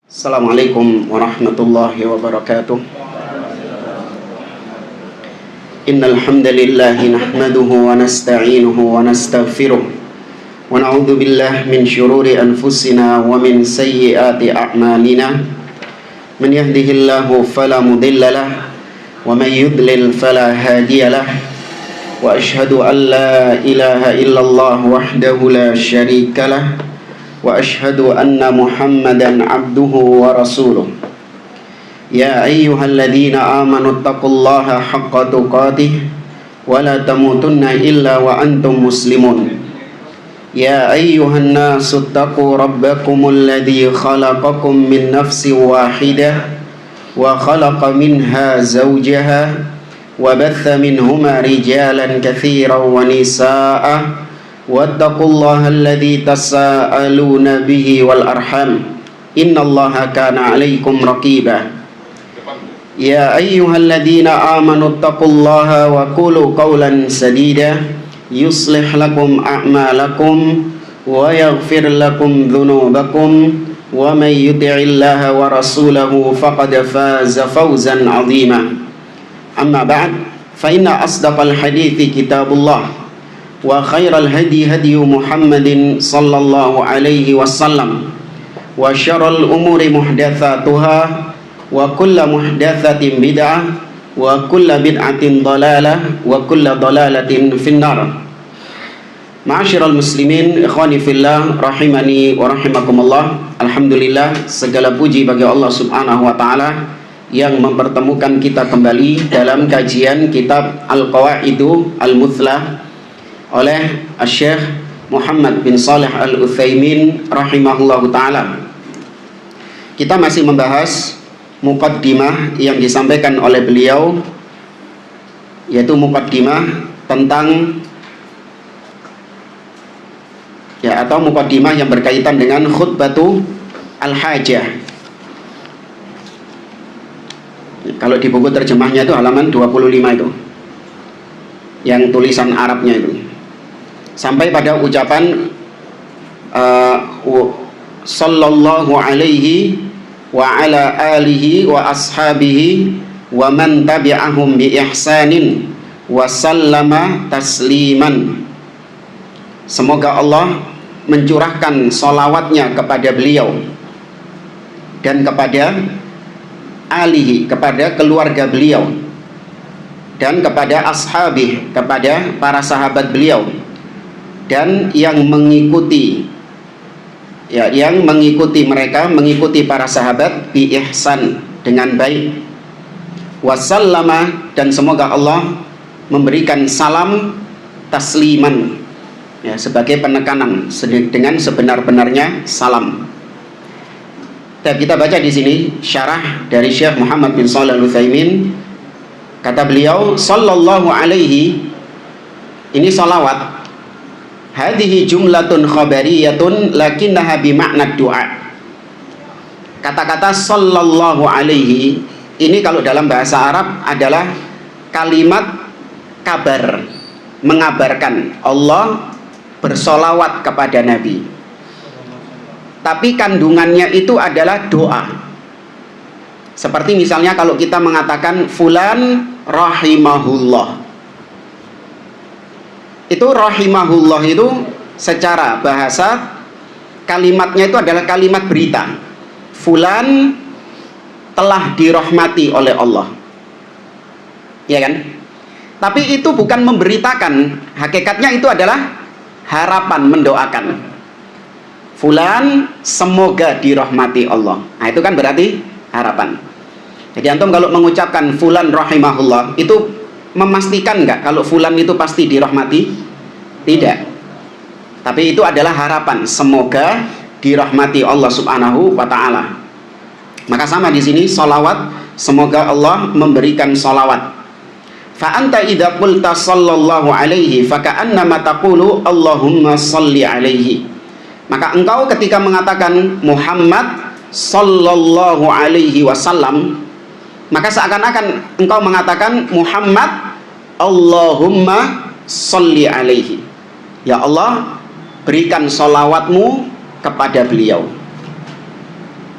Assalamualaikum warahmatullahi wabarakatuh. Innal hamdalillahi nahmaduhu wa nasta'inuhu wa nastaghfiruh wa na'udzu billahi min shururi anfusina wa min sayyiati a'malina. Man yahdihillahu fala mudilla lahu wa man yudlil fala hadiya lahu. Wa ashhadu an la ilaha illallah wahdahu la syarika lahu wa ashhadu anna Muhammadan abduhu wa rasuluh. Ya ayyuhalladzina amanu taqullaha haqqa tuqatih wa la tamutunna illa wa antum muslimun. Ya ayyuhan nasu taqu rabbakumul ladzi khalaqakum min nafsin wahidah wa khalaqa minha zawjaha wa batha minhuma rijalan katsiran wa nisaa'a wattaqullaha alladzi tasaaluna bihi wal arham innallaha kana 'alaikum raqiba. Ya ayyuhalladzina amanu taqullaha wa qulu qawlan sadida yuslih lakum a'malakum wa yaghfir lakum dhunubakum wa may yuti'illaha wa rasulahu faqad faza fawzan 'azima. Amma ba'd, fa inna asdaqal hadithi kitabullah wa khairal hadi hadi Muhammadin sallallahu alaihi wasallam wa syarrul umuri muhdatsatuha wa kullu muhdatsatin bid'ah wa kullu bid'atin dhalalah wa kullu dhalalatin finnar. Ma'asyiral muslimin, ikhwani fillah, rahimani wa rahimakumullah. Alhamdulillah, segala puji bagi Allah Subhanahu wa taala yang mempertemukan kita kembali dalam kajian kitab Al-Qawaidu Al-Muthlah oleh Syekh Muhammad bin Shalih Al-Utsaimin rahimahullahu ta'ala. Kita masih membahas muqaddimah yang disampaikan oleh beliau, yaitu muqaddimah tentang atau muqaddimah yang berkaitan dengan khutbatu al-hajah. Kalau di buku terjemahnya itu halaman 25 itu, yang tulisan Arabnya itu, sampai pada ucapan sallallahu alaihi wa ala alihi wa ashabihi wa man tabi'ahum bi ihsanin wa sallama tasliman. Semoga Allah mencurahkan sholawatnya kepada beliau dan kepada alihi, kepada keluarga beliau, dan kepada ashabih, kepada para sahabat beliau, dan yang mengikuti mereka, mengikuti para sahabat bi ihsan, dengan baik, wasallama, dan semoga Allah memberikan salam tasliman, sebagai penekanan dengan sebenar-benarnya salam. Dan kita baca di sini syarah dari Syekh Muhammad bin Shalih Al-Utsaimin. Kata beliau, sallallahu alaihi, ini salawat, hadhihi jumlatun khabariyatun lakinnaha bimakna du'a. Kata-kata sallallahu alaihi ini kalau dalam bahasa Arab adalah kalimat kabar, mengabarkan Allah bersolawat kepada Nabi, tapi kandungannya itu adalah doa. Seperti misalnya kalau kita mengatakan fulan rahimahullah, itu rahimahullah itu secara bahasa kalimatnya itu adalah kalimat berita. Fulan telah dirahmati oleh Allah, ya kan? Tapi itu bukan memberitakan, hakikatnya itu adalah harapan, mendoakan. Fulan semoga dirahmati Allah. Nah, itu kan berarti harapan. Jadi antum kalau mengucapkan fulan rahimahullah, itu memastikan enggak kalau fulan itu pasti dirahmati? Tidak. Tapi itu adalah harapan, semoga dirahmati Allah Subhanahu wa taala. Maka sama di sini salawat, semoga Allah memberikan salawat. Fa anta idza qulta sallallahu alaihi fa ka'annama taqulu Allahumma shalli alaihi. Maka engkau ketika mengatakan Muhammad sallallahu alaihi wasallam, maka seakan-akan engkau mengatakan Muhammad Allahumma sholli alaihi, ya Allah berikan sholawatmu kepada beliau.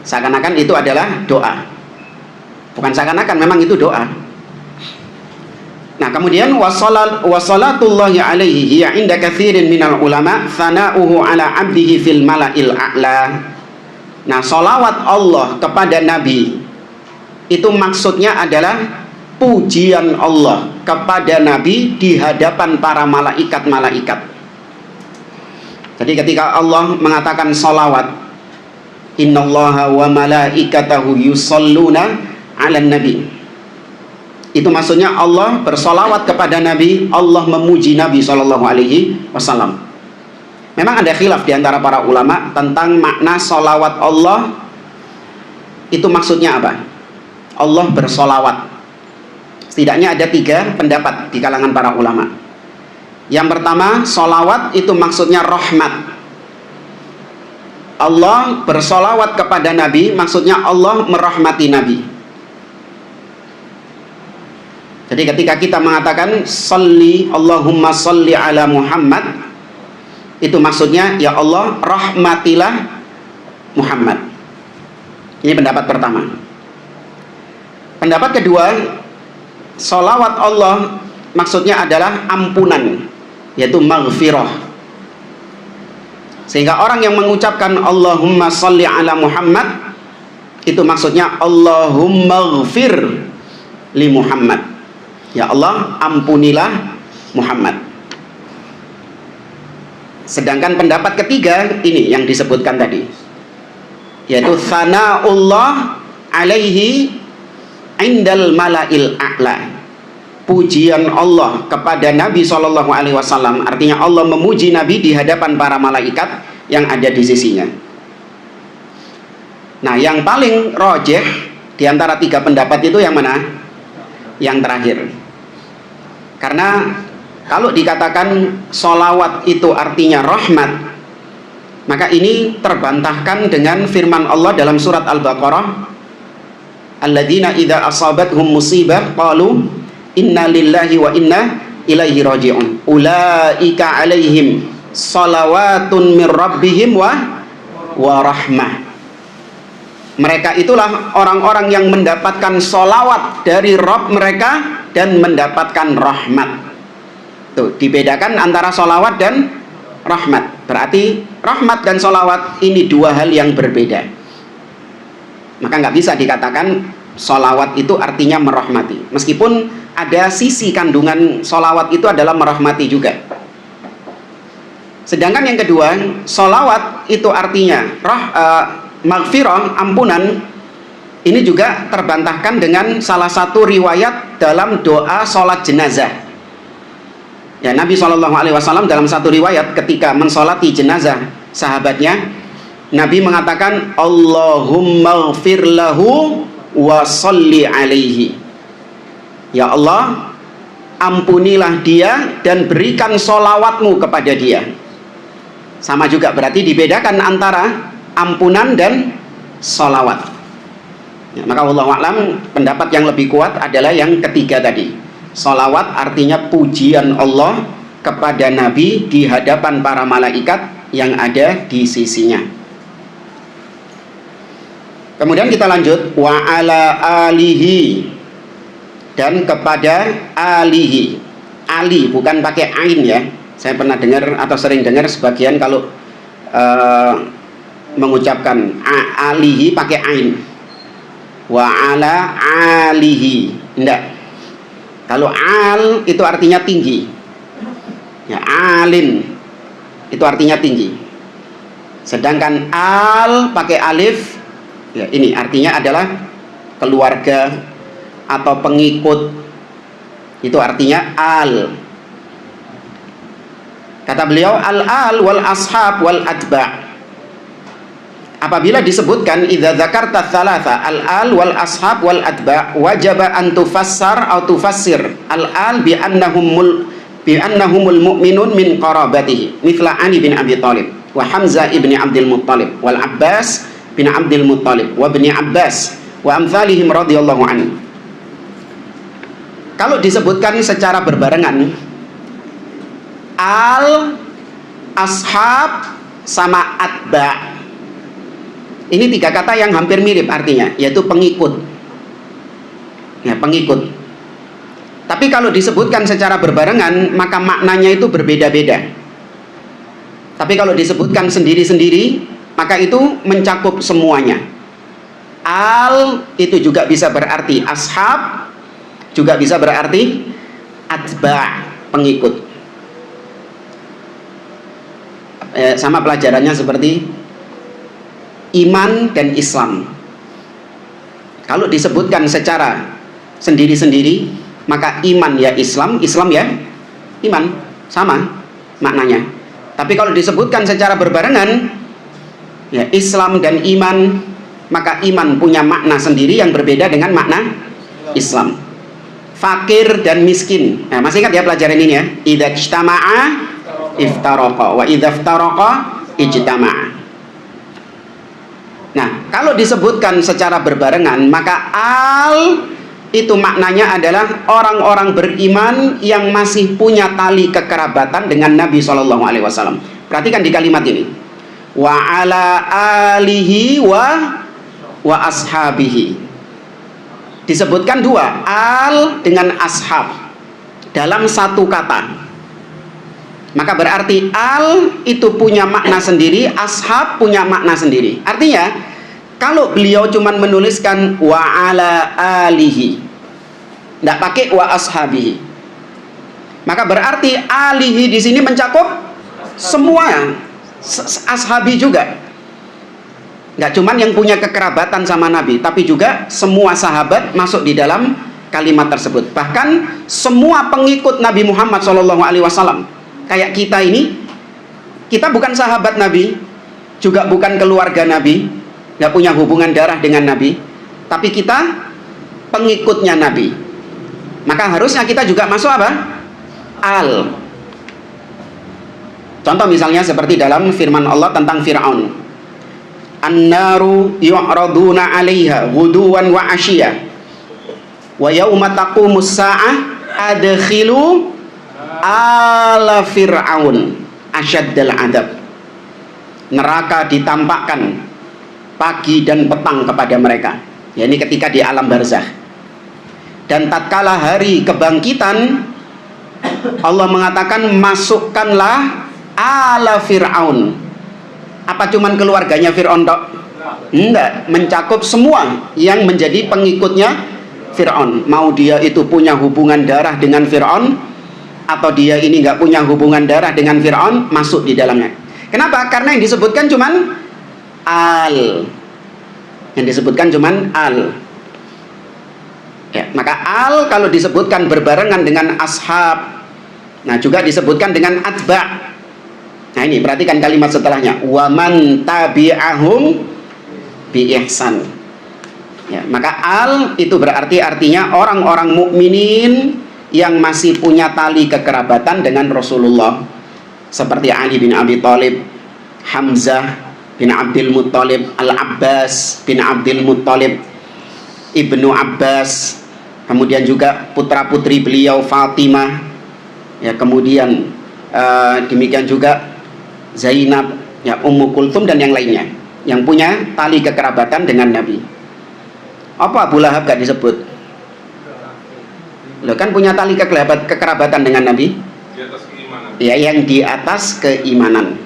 Seakan-akan itu adalah doa. Bukan seakan-akan, memang itu doa. Nah, kemudian wassalatullahi alaihi hiya inda katsirin minal ulama thana'uhu ala 'abdihi fil mala'il a'la. Nah, salawat Allah kepada Nabi itu maksudnya adalah pujian Allah kepada Nabi di hadapan para malaikat-malaikat. Jadi ketika Allah mengatakan salawat, innallaha wa malaikatahu yusholluna 'alan nabi, itu maksudnya Allah bersolawat kepada Nabi, Allah memuji Nabi SAW. Memang ada khilaf di antara para ulama tentang makna solawat Allah itu maksudnya apa. Allah bersolawat, setidaknya ada 3 pendapat di kalangan para ulama. Yang pertama, solawat itu maksudnya rahmat. Allah bersolawat kepada Nabi, maksudnya Allah merahmati Nabi. Jadi ketika kita mengatakan salli Allahumma salli ala Muhammad, itu maksudnya ya Allah rahmatilah Muhammad. Ini pendapat pertama. Pendapat kedua, salawat Allah maksudnya adalah ampunan, yaitu maghfirah. Sehingga orang yang mengucapkan Allahumma salli ala Muhammad, itu maksudnya Allahumma ghfir li Muhammad. Ya Allah, ampunilah Muhammad. Sedangkan pendapat ketiga ini yang disebutkan tadi, yaitu tsana'ullah alaihi indal mala'il a'la. Pujian Allah kepada Nabi SAW, artinya Allah memuji Nabi di hadapan para malaikat yang ada di sisinya. Nah, yang paling rajih di antara 3 pendapat itu yang mana? Yang terakhir. Karena kalau dikatakan sholawat itu artinya rahmat, maka ini terbantahkan dengan firman Allah dalam surat Al-Baqarah, alladzina idza asabathum musibah qalu inna lillahi wa inna ilaihi raji'un ulaika alaihim salawatun mir rabbihim wa rahmah. Mereka itulah orang-orang yang mendapatkan sholawat dari Rabb mereka dan mendapatkan rahmat. Tuh, dibedakan antara sholawat dan rahmat. Berarti rahmat dan sholawat ini 2 hal yang berbeda. Maka nggak bisa dikatakan sholawat itu artinya merahmati. Meskipun ada sisi kandungan sholawat itu adalah merahmati juga. Sedangkan yang kedua, sholawat itu artinya maghfirah, ampunan. Ini juga terbantahkan dengan salah satu riwayat dalam doa sholat jenazah. Ya, Nabi SAW dalam satu riwayat ketika mensolati jenazah sahabatnya, Nabi mengatakan Allahumma ghfir lahu wa sholli alaihi. Ya Allah, ampunilah dia dan berikan sholawatmu kepada dia. Sama juga berarti dibedakan antara ampunan dan sholawat. Ya, maka wallahu a'lam, pendapat yang lebih kuat adalah yang ketiga tadi. Sholawat artinya pujian Allah kepada Nabi di hadapan para malaikat yang ada di sisinya. Kemudian kita lanjut, wa ala alihi, dan kepada alihi. Ali bukan pakai ain ya. Saya pernah dengar atau sering dengar sebagian kalau mengucapkan alihi pakai ain. Wa ala alihi. Enggak. Kalau al itu artinya tinggi. Ya, alin itu artinya tinggi. Sedangkan al pakai alif, ya ini artinya adalah keluarga atau pengikut. Itu artinya al. Kata beliau al-al wal ashab wal atba'. Apabila disebutkan idza dzakarta tsalatsa al-al wal ashab wal atba' wajaba an tufassar atau tufassir al-al bi annahumul mu'minun min qarabatihi mithla Ali bin Abi Thalib wa Hamzah ibni Abdul Muttalib wal Abbas bin Abdul Muttalib wa ibni Abbas wa amsalihim radhiyallahu anhu. Kalau disebutkan secara berbarengan al, ashab sama atba', Ini 3 kata yang hampir mirip artinya, yaitu pengikut. Ya, pengikut. Tapi kalau disebutkan secara berbarengan, maka maknanya itu berbeda-beda. Tapi kalau disebutkan sendiri-sendiri, maka itu mencakup semuanya. Al itu juga bisa berarti ashab, juga bisa berarti atba', pengikut. Sama pelajarannya seperti iman dan Islam. Kalau disebutkan secara sendiri-sendiri, maka iman ya Islam, Islam ya iman, sama maknanya. Tapi kalau disebutkan secara berbarengan, ya Islam dan iman, maka iman punya makna sendiri yang berbeda dengan makna Islam. Fakir dan miskin. Nah, masih ingat ya pelajaran ini ya? Idza ijtama'a iftaraqa wa idza iftaraqa ijtama'a. Nah, kalau disebutkan secara berbarengan, maka al itu maknanya adalah orang-orang beriman yang masih punya tali kekerabatan dengan Nabi SAW. Perhatikan di kalimat ini. Wa ala alihi wa ashabihi. Disebutkan 2, al dengan ashab dalam satu kata. Maka berarti al itu punya makna sendiri, ashab punya makna sendiri. Artinya, kalau beliau cuma menuliskan wa ala alihi, tidak pakai wa ashabihi, maka berarti alihi di sini mencakup semua, ashabi juga. Nggak cuma yang punya kekerabatan sama Nabi, tapi juga semua sahabat masuk di dalam kalimat tersebut. Bahkan semua pengikut Nabi Muhammad SAW. Kayak kita ini, kita bukan sahabat Nabi, juga bukan keluarga Nabi, nggak punya hubungan darah dengan Nabi, tapi kita pengikutnya Nabi. Maka harusnya kita juga masuk apa? Al. Contoh misalnya seperti dalam firman Allah tentang Fir'aun. An-naru yu'raduna 'alaiha ghuduwan wa 'ashiyah. Wa yauma taqumus sa'ah adkhilu ala fir'aun asyaddal adab. Neraka ditampakkan pagi dan petang kepada mereka. Ya, ini ketika di alam barzakh. Dan tatkala hari kebangkitan, Allah mengatakan masukkanlah ala fir'aun. Apa cuman keluarganya Fir'aun tok? Enggak, mencakup semua yang menjadi pengikutnya Fir'aun. Mau dia itu punya hubungan darah dengan Fir'aun, atau dia ini nggak punya hubungan darah dengan Fir'aun, masuk di dalamnya. Kenapa? Karena yang disebutkan cuman al. Yang disebutkan cuman al. Ya, maka al kalau disebutkan berbarengan dengan ashab, nah juga disebutkan dengan atba'. Nah ini perhatikan kalimat setelahnya, waman tabi'ahum bi ihsan. Ya, maka al itu berarti artinya orang-orang mukminin yang masih punya tali kekerabatan dengan Rasulullah, seperti Ali bin Abi Thalib, Hamzah bin Abdul Muttalib, Al-Abbas bin Abdul Muttalib, Ibnu Abbas, kemudian juga putra-putri beliau Fatimah, ya, kemudian demikian juga Zainab, ya, Ummu Kulthum dan yang lainnya yang punya tali kekerabatan dengan Nabi. Apa Abu Lahab gak disebut? Lo kan punya tali kekerabatan dengan Nabi. Di atas keimanan. Ya, yang di atas keimanan.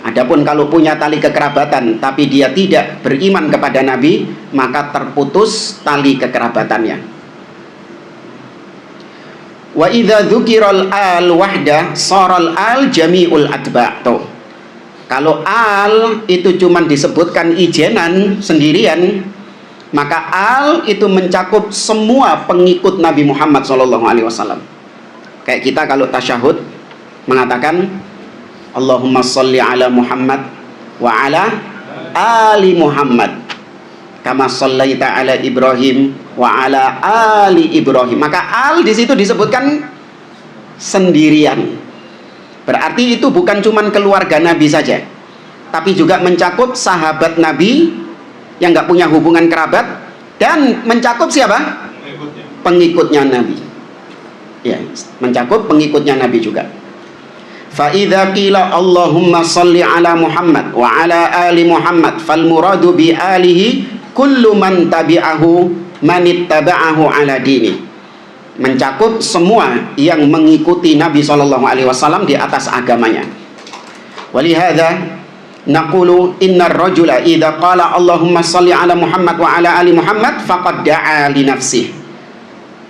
Adapun kalau punya tali kekerabatan tapi dia tidak beriman kepada Nabi, maka terputus tali kekerabatannya. Wa idza dzukiral al wahda saral al jami'ul atba'. Tuh. Kalau al itu cuma disebutkan ijenan sendirian, maka al itu mencakup semua pengikut Nabi Muhammad SAW. Kayak kita kalau tasyahud mengatakan Allahumma sholli ala Muhammad wa ala ali Muhammad kama shallaita ala Ibrahim wa ala ali Ibrahim. Maka al di situ disebutkan sendirian. Berarti itu bukan cuma keluarga Nabi saja, tapi juga mencakup sahabat Nabi yang nggak punya hubungan kerabat, dan mencakup siapa? Pengikutnya Nabi. Ya, mencakup pengikutnya Nabi juga. Fa idza qila Allahumma shalli ala Muhammad wa ala ali Muhammad fal muradu bi alihi kullu man tabi'ahu man ittaba'ahu ala dini. Mencakup semua yang mengikuti Nabi SAW di atas agamanya. Walihada naqulu innar rajula idza qala Allahumma shalli ala Muhammad wa ala ali Muhammad faqad da'a li nafsihi.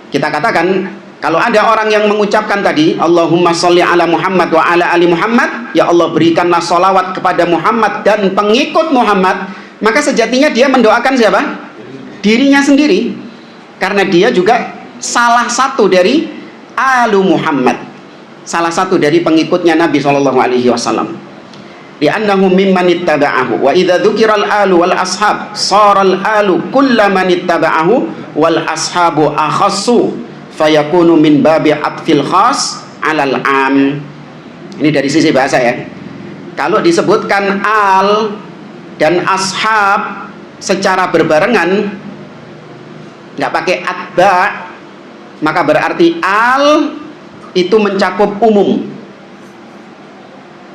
Kita katakan, kalau ada orang yang mengucapkan tadi Allahumma sholli ala Muhammad wa ala ali Muhammad, ya Allah berikanlah sholawat kepada Muhammad dan pengikut Muhammad, maka sejatinya dia mendoakan siapa? Dirinya sendiri, karena dia juga salah satu dari alu Muhammad, salah satu dari pengikutnya Nabi SAW. Li'annahu mimman ittaba'ahu wa idza dzukiral alu wal ashab saral alu kullaman ittaba'ahu wal ashabu akhassu fayakunu min babi atfil khas alal am. Ini dari sisi bahasa ya. Kalau disebutkan al dan ashab secara berbarengan, nggak pakai atba, maka berarti al itu mencakup umum,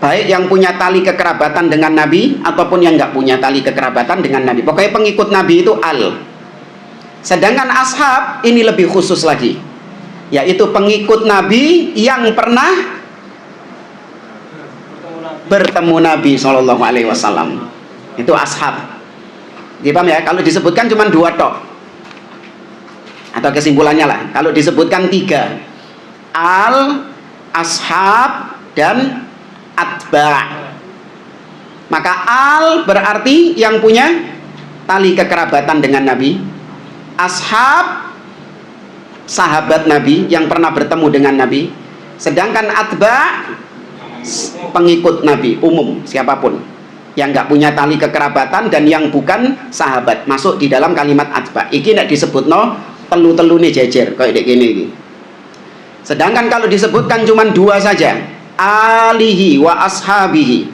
baik yang punya tali kekerabatan dengan Nabi ataupun yang nggak punya tali kekerabatan dengan Nabi. Pokoknya pengikut Nabi itu al. Sedangkan ashab ini lebih khusus lagi, yaitu pengikut Nabi yang pernah bertemu Nabi SAW. Itu ashab. Dipaham ya? Kalau disebutkan cuma 2 tok, atau kesimpulannya lah, kalau disebutkan 3, al, ashab, dan atba', maka al berarti yang punya tali kekerabatan dengan Nabi, ashab sahabat Nabi yang pernah bertemu dengan Nabi, sedangkan atba' pengikut Nabi umum, siapapun yang nggak punya tali kekerabatan dan yang bukan sahabat masuk di dalam kalimat atba'. Iki nek disebut no telu-telu nih jejer kayak gini. Sedangkan kalau disebutkan cuma 2 saja, alihi wa ashabihi,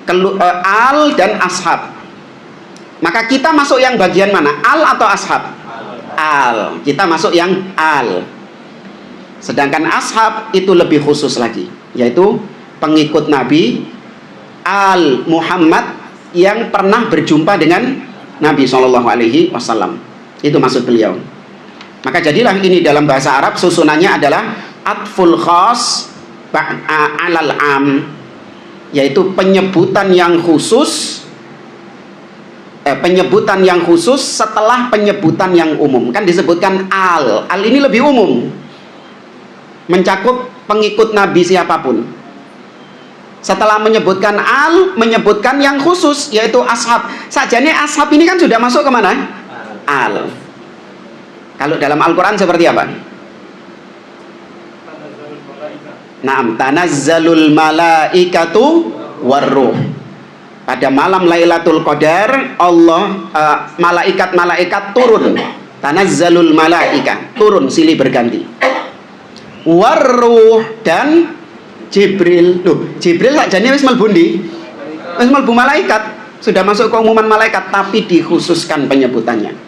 al dan ashab, maka kita masuk yang bagian mana? Al atau ashab? Al. Kita masuk yang al. Sedangkan ashab itu lebih khusus lagi, yaitu pengikut Nabi al Muhammad yang pernah berjumpa dengan Nabi SAW. Itu maksud beliau. Maka jadilah ini dalam bahasa Arab susunannya adalah atful khas alal am, yaitu penyebutan yang khusus setelah penyebutan yang umum. Kan disebutkan al ini lebih umum, mencakup pengikut Nabi siapapun. Setelah menyebutkan al, menyebutkan yang khusus, yaitu ashab. Sajane ashab ini kan sudah masuk kemana? Al. Kalau dalam Al-Quran seperti apa? Naam, tanazzalul malaikatu warruh. Pada malam Lailatul Qadar, Allah malaikat-malaikat turun. Tanazzalul malaika, turun silih berganti. Warruh dan Jibril. Loh, Jibril sakjane wis mlebu ndi? Wis mlebu malaikat, sudah masuk ke umuman malaikat, tapi dikhususkan penyebutannya.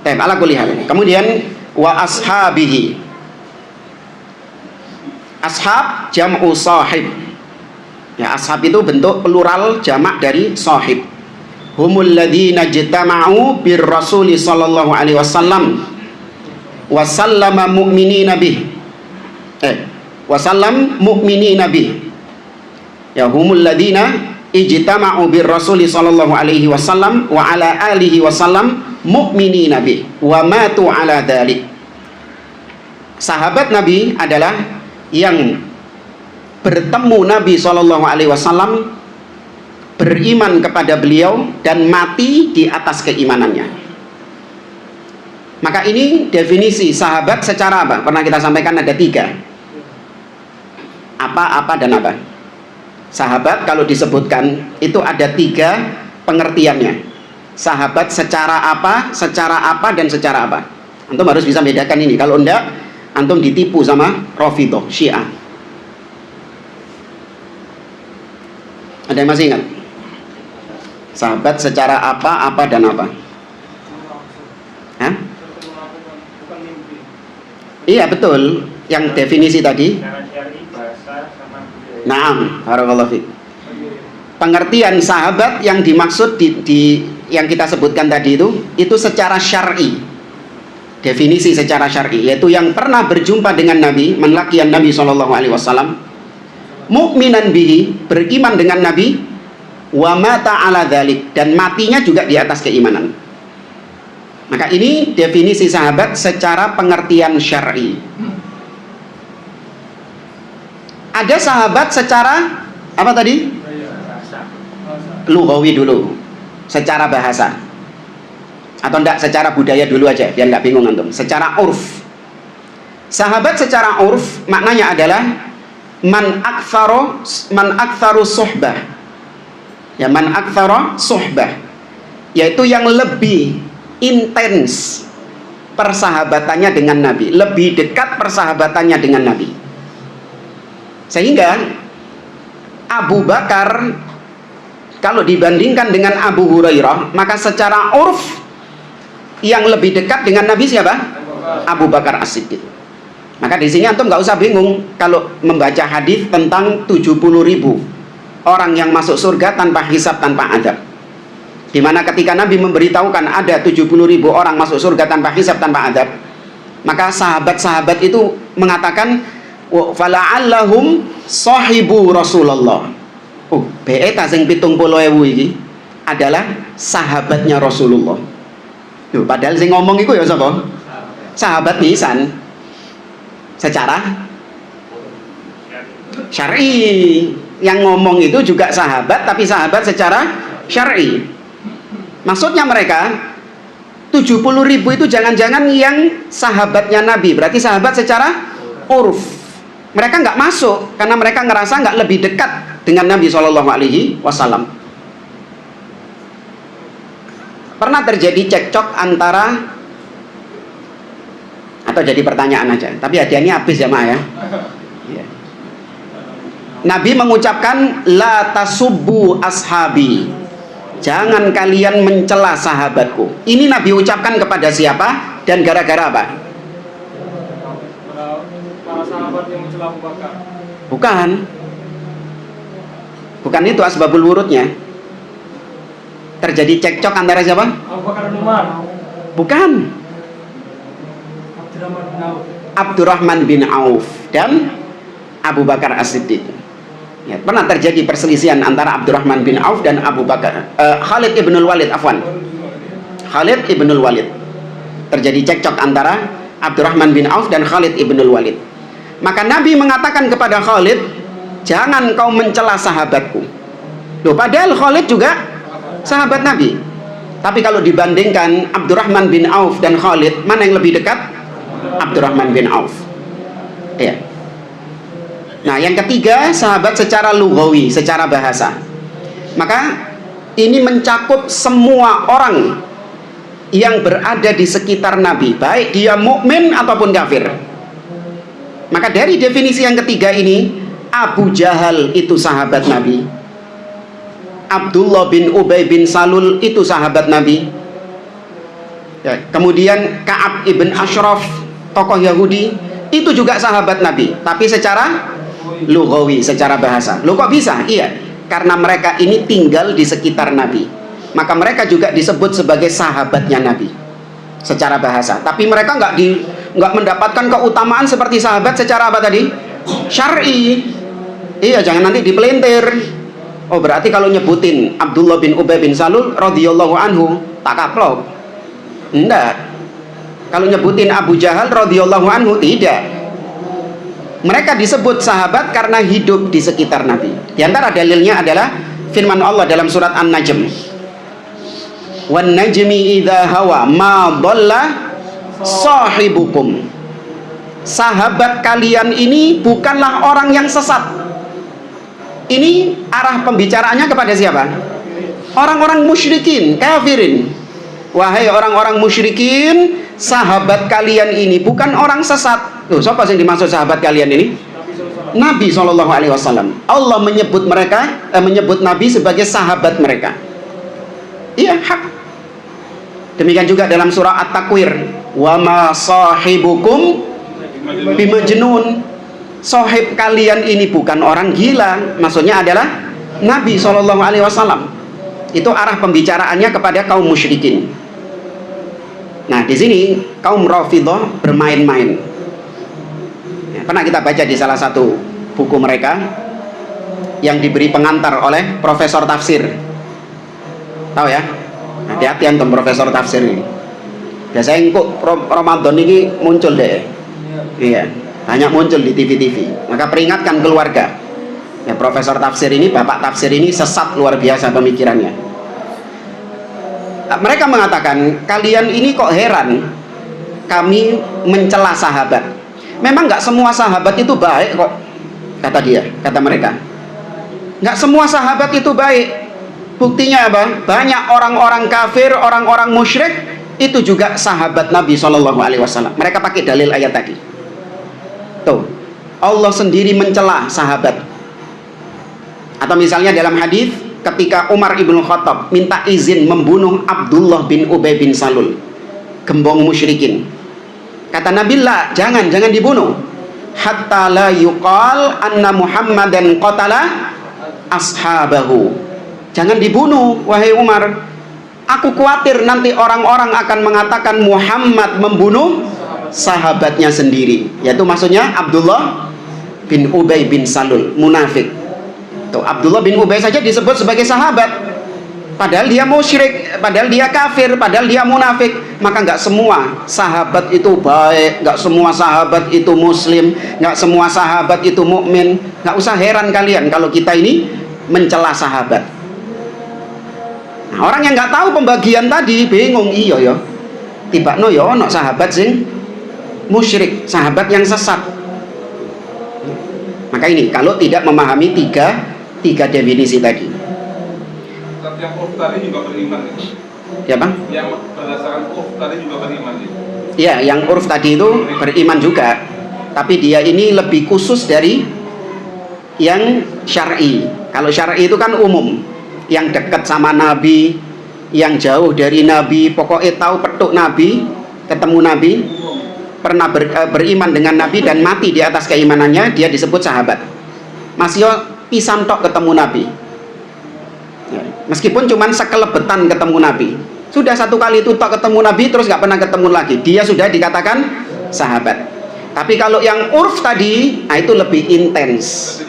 Ala kulli hal. Kemudian wa ashabihi. Ashab jam'u sahib. Ya, ashab itu bentuk plural jamak dari sahib. Humul ladzina jitama'u bir Rasul sallallahu alaihi wasallam wa sallama mu'minina bih. Wa sallam mu'minina bih. Ya, humul ladzina ijtama'u bir Rasul sallallahu alaihi wasallam wa ala alihi wasallam mu'minina bih wa matu ala dzalik. Sahabat Nabi adalah yang bertemu Nabi SAW, beriman kepada beliau dan mati di atas keimanannya. Maka ini definisi sahabat secara apa? Pernah kita sampaikan ada 3. Apa dan apa. Sahabat kalau disebutkan itu ada 3 pengertiannya. Sahabat secara apa, dan secara apa. Antum harus bisa bedakan ini. Kalau enggak, antum ditipu sama Rafidhah, Syiah. Ada yang masih ingat? Sahabat secara apa dan apa? Hah? Iya betul. Yang definisi tadi. Naam, barakallahu fiik. Pengertian sahabat yang dimaksud yang kita sebutkan tadi itu secara syar'i. Definisi secara syar'i, yaitu yang pernah berjumpa dengan Nabi, menlakian Nabi SAW, mukminan bihi, beriman dengan Nabi, wa mata ala dzalik, dan matinya juga di atas keimanan. Maka ini definisi sahabat secara pengertian syar'i. Ada sahabat secara apa tadi? Lughawi dulu, secara bahasa, atau enggak secara budaya dulu aja biar nggak bingung antum. Secara urf, sahabat secara urf maknanya adalah man aktsaru suhbah, ya, man aktsaru suhbah, yaitu yang lebih intens persahabatannya dengan Nabi, lebih dekat persahabatannya dengan Nabi. Sehingga Abu Bakar kalau dibandingkan dengan Abu Hurairah, maka secara urf yang lebih dekat dengan Nabi siapa? Abu Bakar As-Siddiq. Maka di sini antum nggak usah bingung kalau membaca hadis tentang 70.000 orang yang masuk surga tanpa hisab, tanpa adab. Dimana ketika Nabi memberitahukan ada 70.000 orang masuk surga tanpa hisab, tanpa adab, maka sahabat-sahabat itu mengatakan, fala'allahum sahibu Rasulullah. Oh, beeta sing 70.000 iki adalah sahabatnya Rasulullah. Loh, padahal sing ngomong iku ya sapa? Sahabat pisan. Secara syar'i. Yang ngomong itu juga sahabat, tapi sahabat secara syar'i. Maksudnya mereka 70.000 itu jangan-jangan yang sahabatnya Nabi, berarti sahabat secara urf. Mereka nggak masuk karena mereka ngerasa nggak lebih dekat dengan Nabi SAW. Pernah terjadi cekcok antara, atau jadi pertanyaan aja, tapi hadiahnya habis ya Ma ya. Nabi mengucapkan la tasubbu ashabi, jangan kalian mencela sahabatku. Ini Nabi ucapkan kepada siapa dan gara-gara apa? Para sahabat yang mencela Abu Bakar. Bukan itu asbabul wurudnya. Terjadi cekcok antara siapa? Abu Bakar dan Umar. Bukan. Abdurrahman bin Auf dan Abu Bakar As-Siddiq. Ya, pernah terjadi perselisihan antara Abdurrahman bin Auf dan Abu Bakar. Khalid ibnul Walid, afwan. Khalid ibnul Walid. Terjadi cekcok antara Abdurrahman bin Auf dan Khalid ibnul Walid. Maka Nabi mengatakan kepada Khalid, jangan kau mencela sahabatku. Loh, padahal Khalid juga sahabat Nabi. Tapi kalau dibandingkan Abdurrahman bin Auf dan Khalid, mana yang lebih dekat? Abdurrahman bin Auf. Ya. Nah, yang ketiga, sahabat secara lughawi, secara bahasa. Maka ini mencakup semua orang yang berada di sekitar Nabi, baik dia mukmin ataupun kafir. Maka dari definisi yang ketiga ini, Abu Jahal itu sahabat Nabi, Abdullah bin Ubay bin Salul itu sahabat Nabi, ya, kemudian Ka'ab ibn Ashraf, tokoh Yahudi, itu juga sahabat Nabi, tapi secara lughawi, secara bahasa. Loh, kok bisa? Iya, karena mereka ini tinggal di sekitar Nabi, maka mereka juga disebut sebagai sahabatnya Nabi secara bahasa. Tapi mereka nggak mendapatkan keutamaan seperti sahabat secara apa tadi? Syar'i. Iya, jangan nanti dipelintir. Oh, berarti kalau nyebutin Abdullah bin Ubay bin Salul radhiyallahu anhu tak kaplok. Enggak. Kalau nyebutin Abu Jahal radhiyallahu anhu tidak. Mereka disebut sahabat karena hidup di sekitar Nabi. Di antara dalilnya adalah firman Allah dalam surat An-Najm. Wan najmi idza hawa ma dhalla sahibukum. Sahabat kalian ini bukanlah orang yang sesat. Ini arah pembicaraannya kepada siapa? Orang-orang musyrikin, kafirin. Wahai orang-orang musyrikin, sahabat kalian ini bukan orang sesat. Tuh, siapa yang dimaksud sahabat kalian ini? Nabi SAW. Allah menyebut mereka, menyebut Nabi sebagai sahabat mereka. Iya, hak. Demikian juga dalam surah At-Takwir, wa ma sahibukum bimajnun. Sohib kalian ini bukan orang gila. Maksudnya adalah Nabi SAW. Itu arah pembicaraannya kepada kaum musyrikin. Nah, di sini kaum Rafidhah bermain-main. Ya, pernah kita baca di salah satu buku mereka yang diberi pengantar oleh profesor tafsir. Tahu ya? Hati-hati antum profesor tafsir ini. Biasanya kok Ramadan ini muncul deh. Iya, banyak muncul di TV-TV. Maka peringatkan keluarga. Ya, profesor tafsir ini, bapak tafsir ini sesat luar biasa pemikirannya. Mereka mengatakan, kalian ini kok heran kami mencela sahabat. Memang nggak semua sahabat itu baik kok, kata mereka. Nggak semua sahabat itu baik. Buktinya apa? Banyak orang-orang kafir, orang-orang musyrik itu juga sahabat Nabi SAW. Mereka pakai dalil ayat tadi. Tuh, Allah sendiri mencela sahabat. Atau misalnya dalam hadis ketika Umar ibn Khattab minta izin membunuh Abdullah bin Ubay bin Salul, gembong musyrikin. Kata Nabi, "La, jangan dibunuh. Hatta la yuqal anna Muhammadan qatala ashabahu." Jangan dibunuh, wahai Umar. Aku khawatir nanti orang-orang akan mengatakan Muhammad membunuh sahabatnya sendiri. Yaitu maksudnya Abdullah bin Ubay bin Salul, munafik. Tuh, Abdullah bin Ubay saja disebut sebagai sahabat. Padahal dia musyrik, padahal dia kafir, padahal dia munafik. Maka nggak semua sahabat itu baik, nggak semua sahabat itu muslim, nggak semua sahabat itu mukmin. Nggak usah heran kalian kalau kita ini mencela sahabat. Nah, orang yang nggak tahu pembagian tadi bingung, iya ya. Tibakno ya ono sahabat sing musyrik, sahabat yang sesat. Maka ini kalau tidak memahami tiga definisi tadi. Yang urf tadi juga beriman gitu. Ya bang? Yang berdasarkan urf tadi juga beriman gitu. Ya, yang urf tadi itu beriman juga, tapi dia ini lebih khusus dari yang syar'i. Kalau syar'i itu kan umum, yang dekat sama Nabi, yang jauh dari Nabi, pokoknya tahu petuk Nabi, ketemu Nabi, pernah beriman dengan Nabi dan mati di atas keimanannya, dia disebut sahabat. Masih pisan tok ketemu Nabi. Meskipun cuma sekelebetan ketemu Nabi, sudah satu kali itu tak ketemu Nabi terus nggak pernah ketemu lagi, dia sudah dikatakan sahabat. Tapi kalau yang urf tadi, nah itu lebih intens.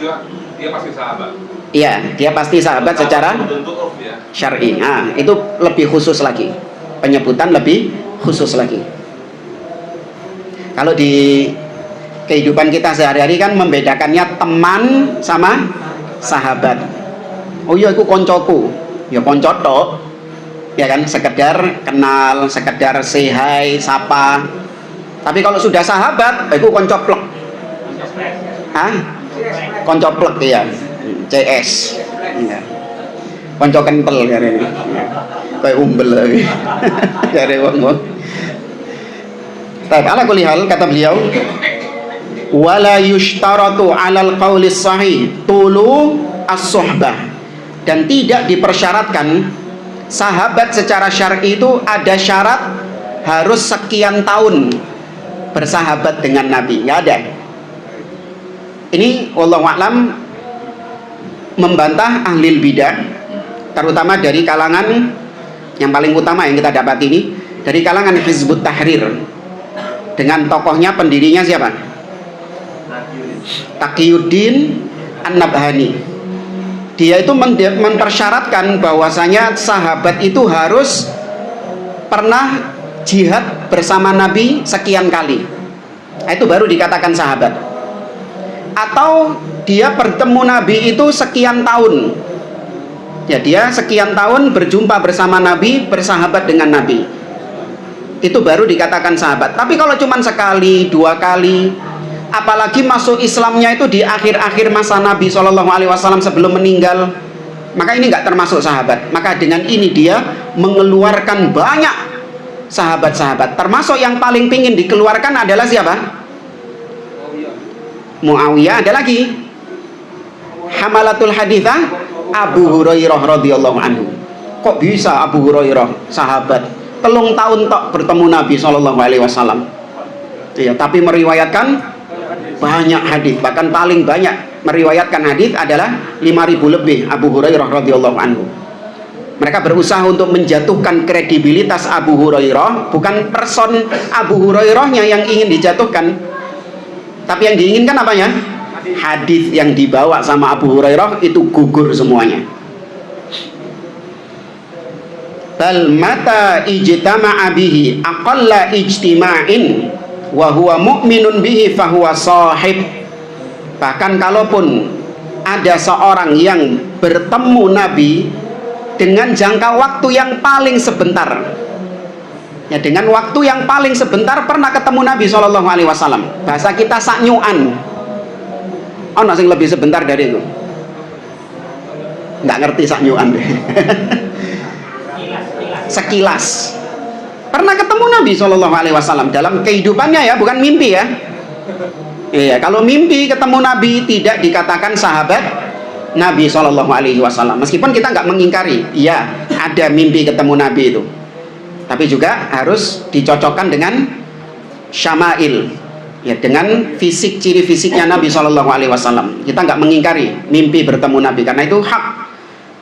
Dia pasti sahabat. Iya, dia pasti sahabat secara syar'i. Nah, itu lebih khusus lagi, penyebutan lebih khusus lagi. Kalau di kehidupan kita sehari-hari kan membedakannya teman sama sahabat. Oh iya, aku koncoku. Ya konco tok, ya kan, sekedar kenal, sekedar say hi, sapa. Tapi kalau sudah sahabat, itu konco plek. Hah? Konco plek ya, CS. Ya. Konco kental ya ini. Kayak umbel lagi. Dari wong-wong. Tapi ala kulli hal, kata beliau, wala yushtaratu 'alal qawli sahih tulu as-suhbah. Dan tidak dipersyaratkan sahabat secara syar'i itu ada syarat harus sekian tahun bersahabat dengan Nabi, nggak ada. Ini wallahu a'lam membantah ahlil bidah, terutama dari kalangan yang paling utama yang kita dapat ini dari kalangan Hizbut Tahrir, dengan tokohnya pendirinya siapa? Taqiyuddin An-Nabhani. Dia itu mempersyaratkan bahwasanya sahabat itu harus pernah jihad bersama Nabi sekian kali. Itu baru dikatakan sahabat. Atau dia bertemu Nabi itu sekian tahun. Ya, dia sekian tahun berjumpa bersama Nabi, bersahabat dengan Nabi. Itu baru dikatakan sahabat. Tapi kalau cuma sekali, dua kali, apalagi masuk Islamnya itu di akhir-akhir masa Nabi SAW sebelum meninggal, maka ini nggak termasuk sahabat. Maka dengan ini dia mengeluarkan banyak sahabat-sahabat. Termasuk yang paling pingin dikeluarkan adalah siapa? Muawiyah. Ada lagi Hamalatul Hadithah Abu Hurairah radhiyallahu anhu. Kok bisa Abu Hurairah sahabat 3 tahun tok bertemu Nabi SAW? Ya, tapi meriwayatkan banyak hadis, bahkan paling banyak meriwayatkan hadis adalah 5.000 lebih Abu Hurairah radhiyallahu anhu. Mereka berusaha untuk menjatuhkan kredibilitas Abu Hurairah, bukan person Abu Hurairahnya yang ingin dijatuhkan, tapi yang diinginkan apanya? Hadis yang dibawa sama Abu Hurairah itu gugur semuanya. Bal mata ijtama'a bihi aqalla ijtima'in wa huwa mu'minun bihi fahuwa sahib. Bahkan kalaupun ada seorang yang bertemu Nabi dengan jangka waktu yang paling sebentar, ya, dengan waktu yang paling sebentar pernah ketemu Nabi SAW. Bahasa kita saknyuan. Oh, nasi lebih sebentar dari itu. Nggak ngerti saknyuan deh. Sekilas pernah ketemu Nabi SAW dalam kehidupannya, ya, bukan mimpi, ya. Iya, kalau mimpi ketemu Nabi tidak dikatakan sahabat Nabi SAW. Meskipun kita nggak mengingkari, iya, ada mimpi ketemu Nabi itu, tapi juga harus dicocokkan dengan syama'il, ya, dengan fisik, ciri fisiknya Nabi SAW. Kita nggak mengingkari mimpi bertemu Nabi, karena itu hak.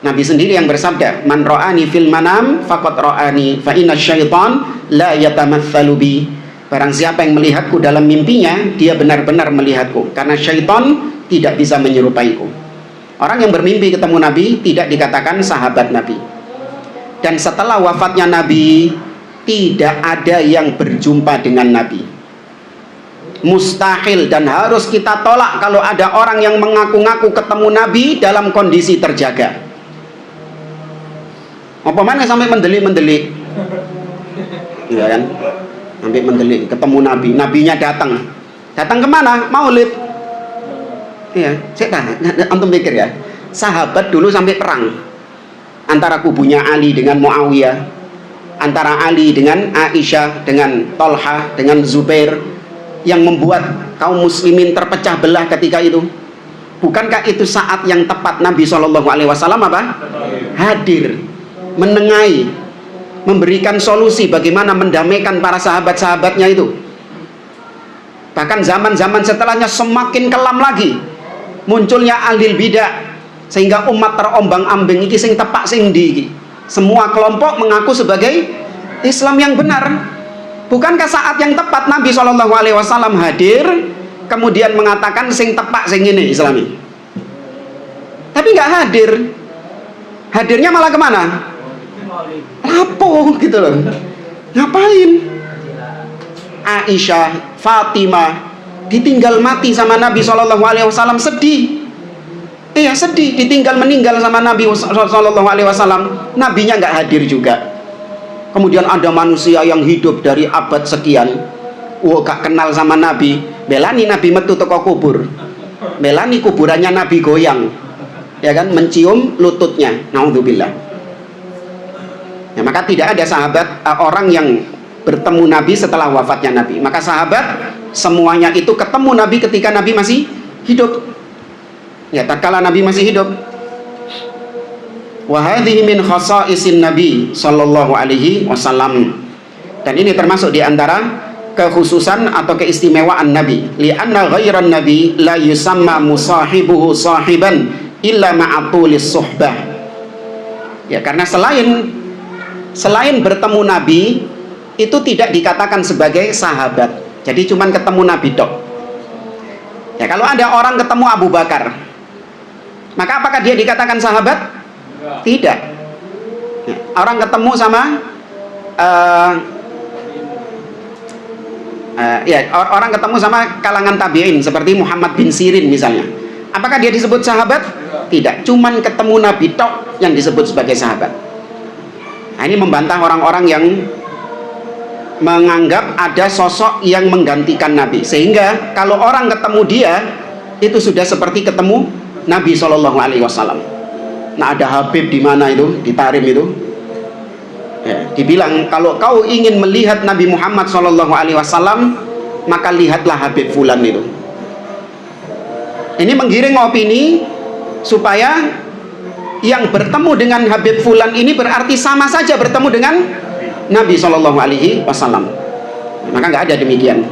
Nabi sendiri yang bersabda, man ra'ani fil manam faqad ra'ani fa inna syaitan la yatamatsalu bi. Barang siapa yang melihatku dalam mimpinya, dia benar-benar melihatku, karena syaitan tidak bisa menyerupaiku. Orang yang bermimpi ketemu Nabi tidak dikatakan sahabat Nabi. Dan setelah wafatnya Nabi, tidak ada yang berjumpa dengan Nabi. Mustahil, dan harus kita tolak kalau ada orang yang mengaku-ngaku ketemu Nabi dalam kondisi terjaga. Apa mana sampai mendelik-mendelik, ya kan? Sampai mendelik ketemu Nabi, Nabinya datang kemana? Maulid. Iya, saya antum pikir, ya, sahabat dulu sampai perang antara kubunya Ali dengan Muawiyah, antara Ali dengan Aisyah, dengan Tolha, dengan Zubair, yang membuat kaum muslimin terpecah belah ketika itu. Bukankah itu saat yang tepat Nabi SAW hadir, menengahi, memberikan solusi bagaimana mendamaikan para sahabat-sahabatnya itu. Bahkan zaman-zaman setelahnya semakin kelam lagi, munculnya ahlul bidah, sehingga umat terombang-ambing iki sing tepak sing ndi iki. Semua kelompok mengaku sebagai Islam yang benar. Bukankah saat yang tepat Nabi SAW hadir, kemudian mengatakan sing tepak sing ini Islami? Tapi nggak hadir. Hadirnya malah kemana? Lapo gitu loh. Ngapain? Aisyah, Fatimah ditinggal mati sama Nabi SAW, sedih. Iya, sedih, ditinggal meninggal sama Nabi SAW. Nabinya nggak hadir juga. Kemudian ada manusia yang hidup dari abad sekian, gak kenal sama Nabi, belani Nabi metu teko kubur, belani kuburannya Nabi goyang, ya kan, mencium lututnya, naudzubillah. Ya, maka tidak ada sahabat orang yang bertemu Nabi setelah wafatnya Nabi. Maka sahabat semuanya itu ketemu Nabi ketika Nabi masih hidup, ya, tatkala Nabi masih hidup. Wa hadhihi min khasaisin Nabi sallallahu alaihi wasallam. Dan ini termasuk di antara kekhususan atau keistimewaan Nabi. Li'anna ghairan Nabi la yusamma musahibuhu sahiban illa ma'atulis suhbah. Ya, karena selain bertemu Nabi itu tidak dikatakan sebagai sahabat. Jadi cuman ketemu Nabi tok. Ya, kalau ada orang ketemu Abu Bakar, maka apakah dia dikatakan sahabat? Tidak. Ya, orang ketemu sama orang ketemu sama kalangan tabi'in seperti Muhammad bin Sirin misalnya. Apakah dia disebut sahabat? Tidak. Cuman ketemu Nabi tok yang disebut sebagai sahabat. Nah, ini membantah orang-orang yang menganggap ada sosok yang menggantikan Nabi, sehingga kalau orang ketemu dia itu sudah seperti ketemu Nabi SAW. Nah, ada Habib di mana itu, di Tarim itu, ya, dibilang kalau kau ingin melihat Nabi Muhammad SAW, maka lihatlah Habib Fulan itu. Ini menggiring opini supaya yang bertemu dengan Habib Fulan ini berarti sama saja bertemu dengan Nabi SAW. Maka nggak ada demikian.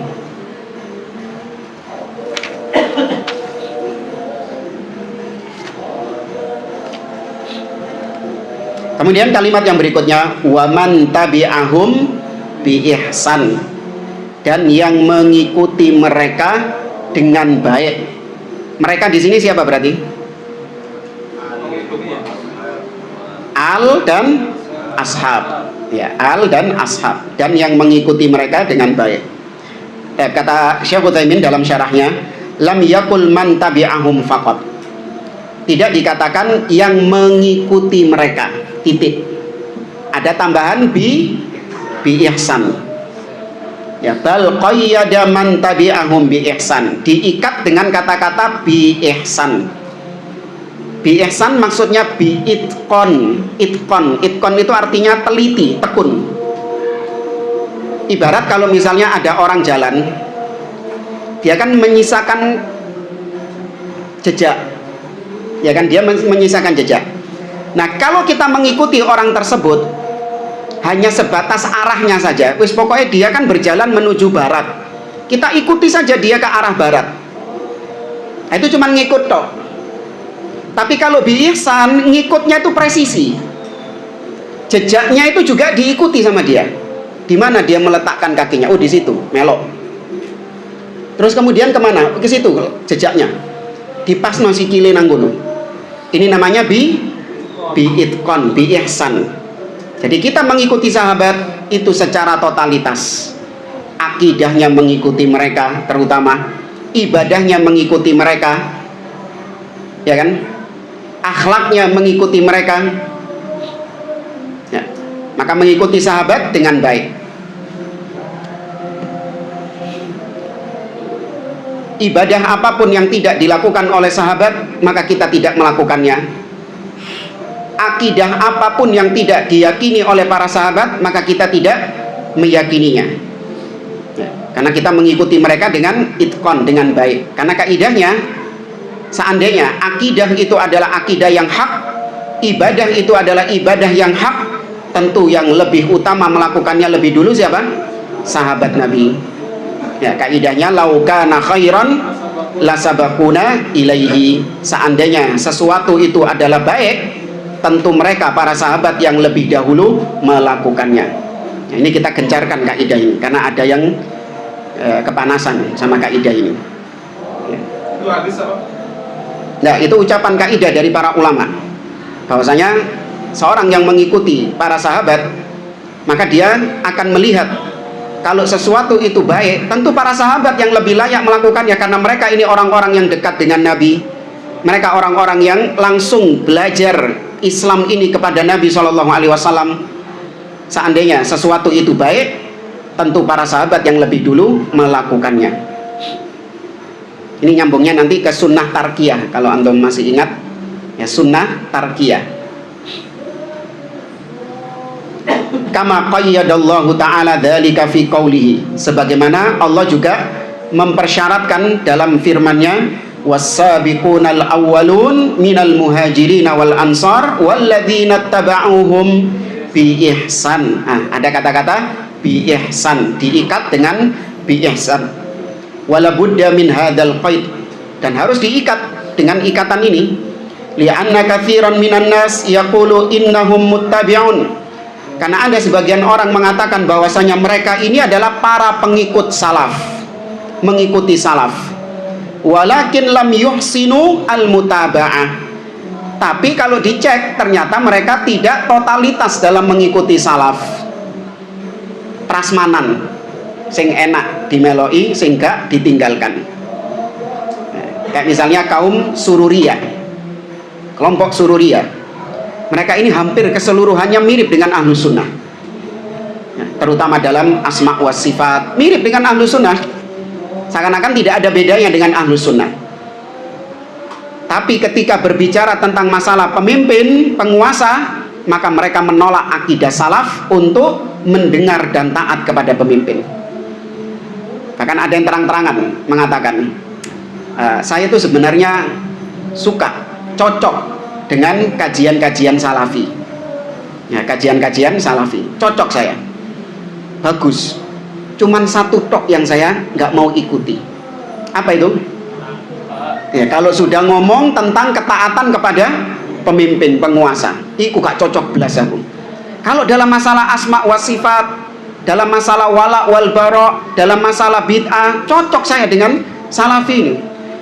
Kemudian kalimat yang berikutnya, waman tabi'ahum bi ihsan, dan yang mengikuti mereka dengan baik. Mereka di sini siapa berarti? Al dan ashab. Ya, al dan ashab, dan yang mengikuti mereka dengan baik. Kata Syekh Utsaimin dalam syarahnya, lam yakul man tabi'ahum faqat. Tidak dikatakan yang mengikuti mereka, titik. Ada tambahan bi ihsan. Ya, bal qayyada man tabi'ahum bi ihsan. Diikat dengan kata-kata bi ihsan. Bi ihsan maksudnya bi itqon. Itqon itu artinya teliti, tekun. Ibarat kalau misalnya ada orang jalan, dia kan menyisakan jejak, ya kan, dia menyisakan jejak. Nah, kalau kita mengikuti orang tersebut hanya sebatas arahnya saja, wis pokoknya dia kan berjalan menuju barat, kita ikuti saja dia ke arah barat, nah, itu cuma ngikut toh. Tapi kalau bi ihsan, ngikutnya itu presisi, jejaknya itu juga diikuti sama dia. Di mana dia meletakkan kakinya? Oh, di situ, melok. Terus kemudian kemana? Ke situ jejaknya. Dipasno sikile nang kono. Ini namanya bi itqon, bi ihsan. Jadi kita mengikuti sahabat itu secara totalitas. Akidahnya mengikuti mereka, terutama ibadahnya mengikuti mereka, ya kan? Akhlaknya mengikuti mereka. Ya. Maka mengikuti sahabat dengan baik. Ibadah apapun yang tidak dilakukan oleh sahabat, maka kita tidak melakukannya. Akidah apapun yang tidak diyakini oleh para sahabat, maka kita tidak meyakininya. Ya, karena kita mengikuti mereka dengan itqon, dengan baik. Karena kaidahnya, seandainya akidah itu adalah akidah yang hak, ibadah itu adalah ibadah yang hak, tentu yang lebih utama melakukannya lebih dulu siapa? Sahabat Nabi. Ya, kaidahnya laukana khairan lasabakuna ilaihi. Seandainya sesuatu itu adalah baik, tentu mereka para sahabat yang lebih dahulu melakukannya. Nah, ini kita gencarkan kaidah ini karena ada yang kepanasan sama kaidah ini. Ya. Itu hadis apa? Nah, itu ucapan kaidah dari para ulama. Bahwasanya seorang yang mengikuti para sahabat, maka dia akan melihat kalau sesuatu itu baik, tentu para sahabat yang lebih layak melakukannya karena mereka ini orang-orang yang dekat dengan Nabi. Mereka orang-orang yang langsung belajar Islam ini kepada Nabi SAW. Seandainya sesuatu itu baik, tentu para sahabat yang lebih dulu melakukannya. Ini nyambungnya nanti ke sunnah tarkiyah. Kalau antum masih ingat, ya, sunnah tarkiyah. Kama qayyadallahu ta'ala dzalika fi qawlihi, sebagaimana Allah juga mempersyaratkan dalam firman-Nya, was-sabiqunal awwalun minal muhajirin wal ansar walladzina tabauhum bi ihsan. Ada kata-kata bi ihsan, diikat dengan bi ihsan. Wala budda min hadzal qaid, dan harus diikat dengan ikatan ini. Li'anna katsiran minan nas yaqulu innahum muttabi'un, karena ada sebagian orang mengatakan bahwasanya mereka ini adalah para pengikut salaf, mengikuti salaf. Walakin lam yuhsinu al-mutaba'ah. Tapi kalau dicek ternyata mereka tidak totalitas dalam mengikuti salaf. Prasmanan, sing enak dimeloi, sing gak ditinggalkan. Kayak misalnya kaum Sururiyah, kelompok Sururiyah. Mereka ini hampir keseluruhannya mirip dengan Ahlus Sunnah, terutama dalam asma wa sifat, mirip dengan Ahlus Sunnah, seakan-akan tidak ada bedanya dengan Ahlus Sunnah. Tapi ketika berbicara tentang masalah pemimpin, penguasa, maka mereka menolak akidah salaf untuk mendengar dan taat kepada pemimpin. Bahkan ada yang terang-terangan mengatakan, saya itu sebenarnya suka, cocok dengan kajian-kajian salafi, ya, kajian-kajian salafi cocok saya, bagus, cuman satu tok yang saya nggak mau ikuti. Apa itu? Ya, kalau sudah ngomong tentang ketaatan kepada pemimpin, penguasa. Iku gak cocok belas aku. Kalau dalam masalah asma wa sifat, dalam masalah wala wal bara, dalam masalah bid'ah, cocok saya dengan salafi ini.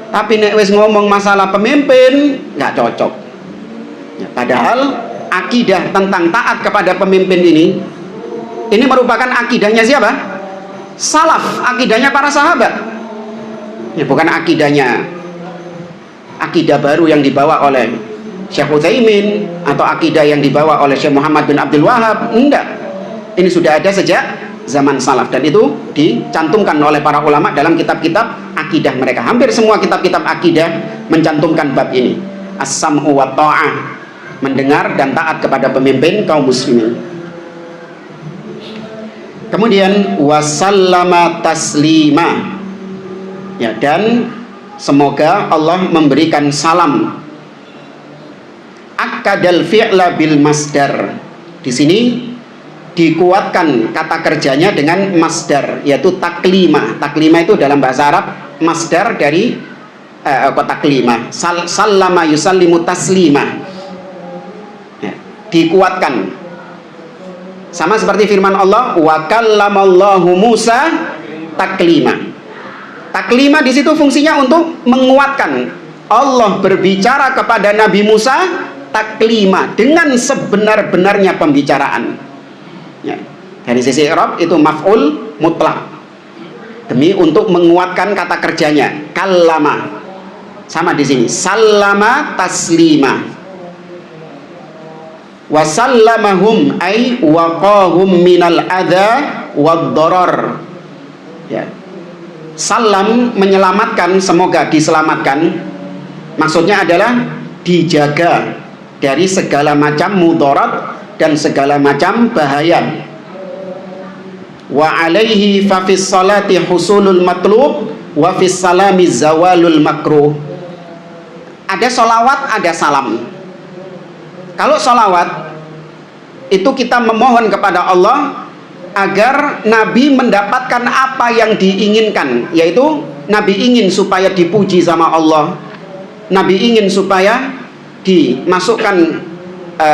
Tapi nek wis ngomong masalah pemimpin, nggak cocok. Ya, padahal akidah tentang taat kepada pemimpin ini merupakan akidahnya siapa? Salaf, akidahnya para sahabat. Ya, bukan akidahnya akidah baru yang dibawa oleh Syekh Utsaimin atau akidah yang dibawa oleh Syekh Muhammad bin Abdul Wahab. Enggak. Ini sudah ada sejak zaman salaf dan itu dicantumkan oleh para ulama dalam kitab-kitab akidah mereka. Hampir semua kitab-kitab akidah mencantumkan bab ini. As-sam'u wa ta'ah, mendengar dan taat kepada pemimpin kaum muslimin. Kemudian wasallama taslima. Ya, dan semoga Allah memberikan salam. Akadal fi'la bil masdar. Di sini dikuatkan kata kerjanya dengan masdar, yaitu taklima. Taklima itu dalam bahasa Arab masdar dari taklima. Sallama yusallimu taslima. Ya, dikuatkan. Sama seperti firman Allah, wa kallamallahu Musa taklima. Taklima di situ fungsinya untuk menguatkan. Allah berbicara kepada Nabi Musa taklima, dengan sebenar-benarnya pembicaraan. Ya. Dari sisi i'rab itu maf'ul mutlak, demi untuk menguatkan kata kerjanya. Kallama. Sama di sini. Sallama taslima. Wa sallamahum ay waqahum minal adza wad darar. Ya. Salam menyelamatkan, semoga diselamatkan. Maksudnya adalah dijaga dari segala macam mudarat dan segala macam bahaya. Wa alaihi fa fis salati husulul matlub wa fis salami zawalul makruh. Ada sholawat, ada salam. Kalau sholawat itu kita memohon kepada Allah agar Nabi mendapatkan apa yang diinginkan, yaitu Nabi ingin supaya dipuji sama Allah, Nabi ingin supaya dimasukkan,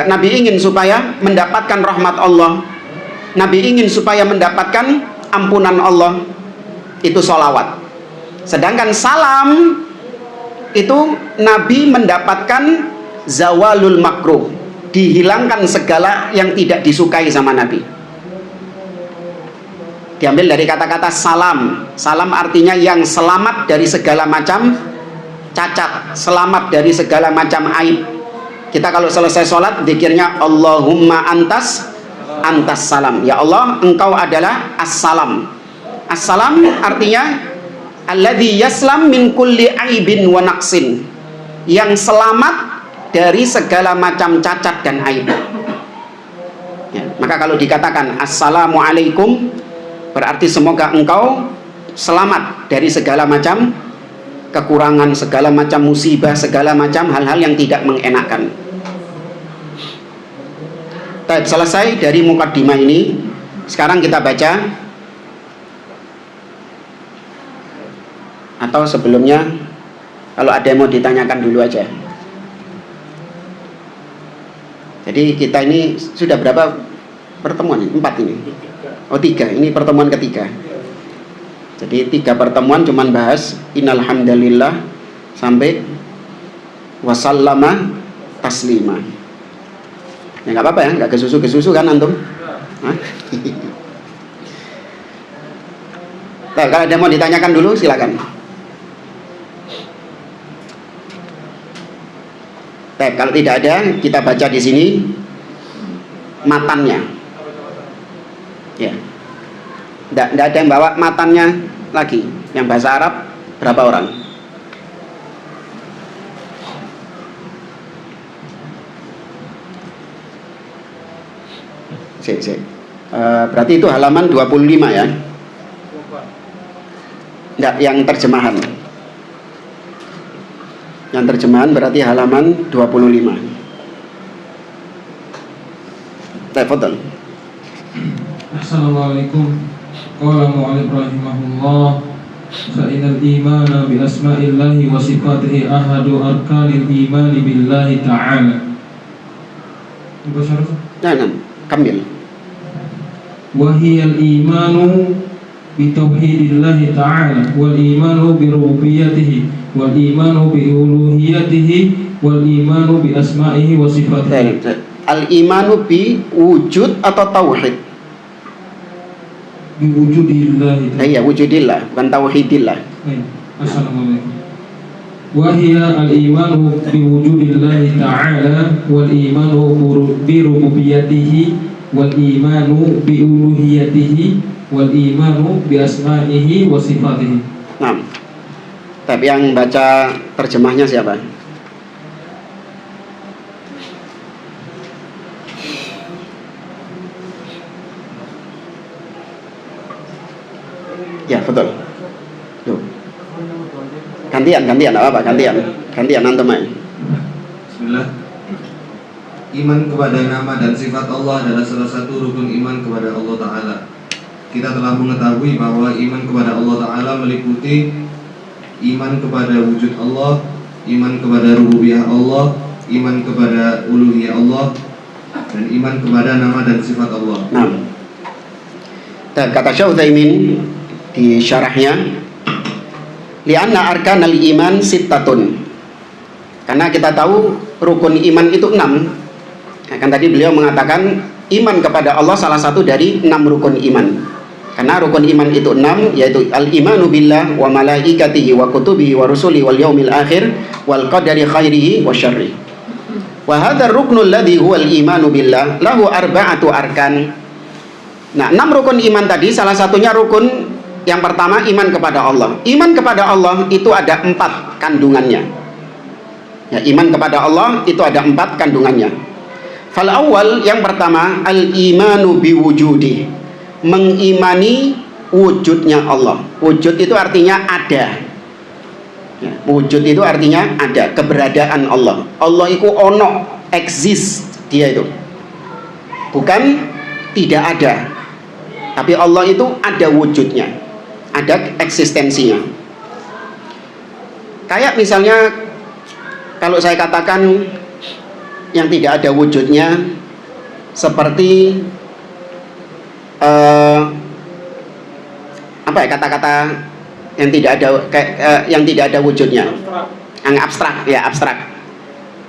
Nabi ingin supaya mendapatkan rahmat Allah, Nabi ingin supaya mendapatkan ampunan Allah. Itu sholawat. Sedangkan salam itu Nabi mendapatkan zawalul makruh, dihilangkan segala yang tidak disukai sama Nabi. Diambil dari kata-kata salam. Salam artinya yang selamat dari segala macam cacat, selamat dari segala macam aib. Kita kalau selesai sholat zikirnya Allahumma antas salam. Ya Allah, engkau adalah as-salam. As-salam artinya alladzi yaslam min kulli aibin wa naqsin, yang selamat dari segala macam cacat dan aib. Ya, maka kalau dikatakan assalamualaikum, berarti semoga engkau selamat dari segala macam kekurangan, segala macam musibah, segala macam hal-hal yang tidak mengenakan. Baik, selesai dari mukaddimah ini. Sekarang kita baca, atau sebelumnya kalau ada yang mau ditanyakan dulu aja. Jadi kita ini sudah berapa pertemuan? 4 ini. Oh 3, ini pertemuan ketiga. Jadi 3 pertemuan cuman bahas innal hamdalillah sampai wasallama taslima. Ya nggak apa-apa ya, nggak kesusu kan antum? Hah? Nah, kalau ada mau ditanyakan dulu silakan. Baik, kalau tidak ada kita baca di sini matannya. Ya. Tidak ada yang bawa matannya lagi. Yang bahasa Arab berapa orang? Berarti itu halaman 25 ya? Tidak, yang terjemahan. Yang terjemahan berarti halaman 25. Tafadhal. Assalamualaikum. Qala mu'allif rahimahullah, fa innal imana bi asma'illahi wa sifatihi ahadu arkanil imani billahi ta'ala Nah, kamil. Wahiyal imanu bitauhidillahi ta'ala wal imanu birububiyyatihi wal imanu biuluhiyatihi wal imanu bi asma'ihi wa sifatihi. Al imanu bi wujud atau tauhid? Bi wujudillahi. Iya, wujudillah, bukan tauhidillah. Assalamualaikum. Wahia al-imanu biwujudillahi ta'ala wal imanu birububiyyatihi wal imanu biuluhiyatihi wal imanu bi asma'ihi wa sifatihi. Nah, tapi yang baca terjemahnya siapa? Ya, betul. Tuh. Gantian, apa? Gantian antum aja. Bismillah. Iman kepada nama dan sifat Allah adalah salah satu rukun iman kepada Allah Ta'ala. Kita telah mengetahui bahwa iman kepada Allah Ta'ala meliputi iman kepada wujud Allah, iman kepada rububiyah Allah, iman kepada uluhiyah Allah, dan iman kepada nama dan sifat Allah. Nah, dan kata Syekh Utsaimin di syarahnya, lianna arkanal iman sittatun, karena kita tahu rukun iman itu 6. Nah, kan tadi beliau mengatakan iman kepada Allah salah satu dari 6 rukun iman. Karena rukun iman itu 6, yaitu al-imanu billah wa malaikatihi wa kutubihi wa rusulihi wal yaumil akhir wal qadari khairihi wa syarrihi. Wa hadzal ruknul ladzi huwa al-imanu billah lahu arba'atu arkan. Nah, 6 rukun iman tadi salah satunya rukun yang pertama iman kepada Allah. Iman kepada Allah itu ada 4 kandungannya. Ya, iman kepada Allah itu ada 4 kandungannya. Fal awal, yang pertama, al-imanu biwujudi, mengimani wujudnya Allah. Wujud itu artinya ada. Ya, wujud itu artinya ada, keberadaan Allah. Allah itu ono, exist, dia itu. Bukan tidak ada. Tapi Allah itu ada wujudnya, ada eksistensinya. Kayak misalnya kalau saya katakan yang tidak ada wujudnya seperti apa ya, kata-kata yang tidak ada yang tidak ada wujudnya, yang abstrak, ya abstrak.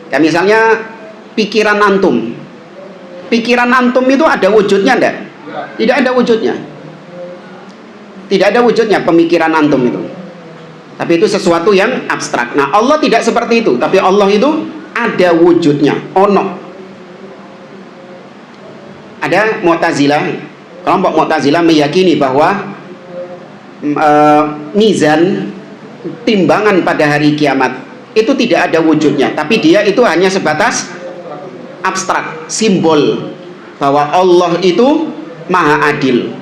Kayak misalnya pikiran antum. Pikiran antum itu ada wujudnya enggak? Tidak ada wujudnya. Tidak ada wujudnya pemikiran antum itu. Tapi itu sesuatu yang abstrak. Nah, Allah tidak seperti itu, tapi Allah itu ada wujudnya, ono. Ada Mu'tazilah, kelompok Mu'tazilah meyakini bahwa mizan, timbangan pada hari kiamat itu tidak ada wujudnya, tapi dia itu hanya sebatas abstrak, simbol bahwa Allah itu maha adil.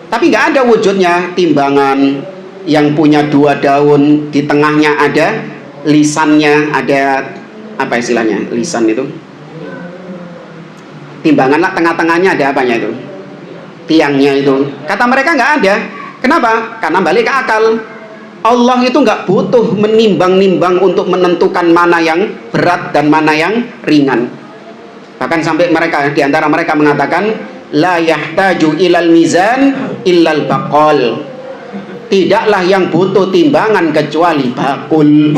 Tapi nggak ada wujudnya timbangan yang punya 2 daun, di tengahnya ada lisannya, ada apa istilahnya lisan itu, timbangan lah, tengah-tengahnya ada apanya itu, tiangnya itu. Kata mereka nggak ada. Kenapa? Karena balik ke akal. Allah itu nggak butuh menimbang-nimbang untuk menentukan mana yang berat dan mana yang ringan. Bahkan sampai mereka, di antara mereka mengatakan la yahtaju ilal mizan illal baqal. Tidaklah yang butuh timbangan kecuali bakul,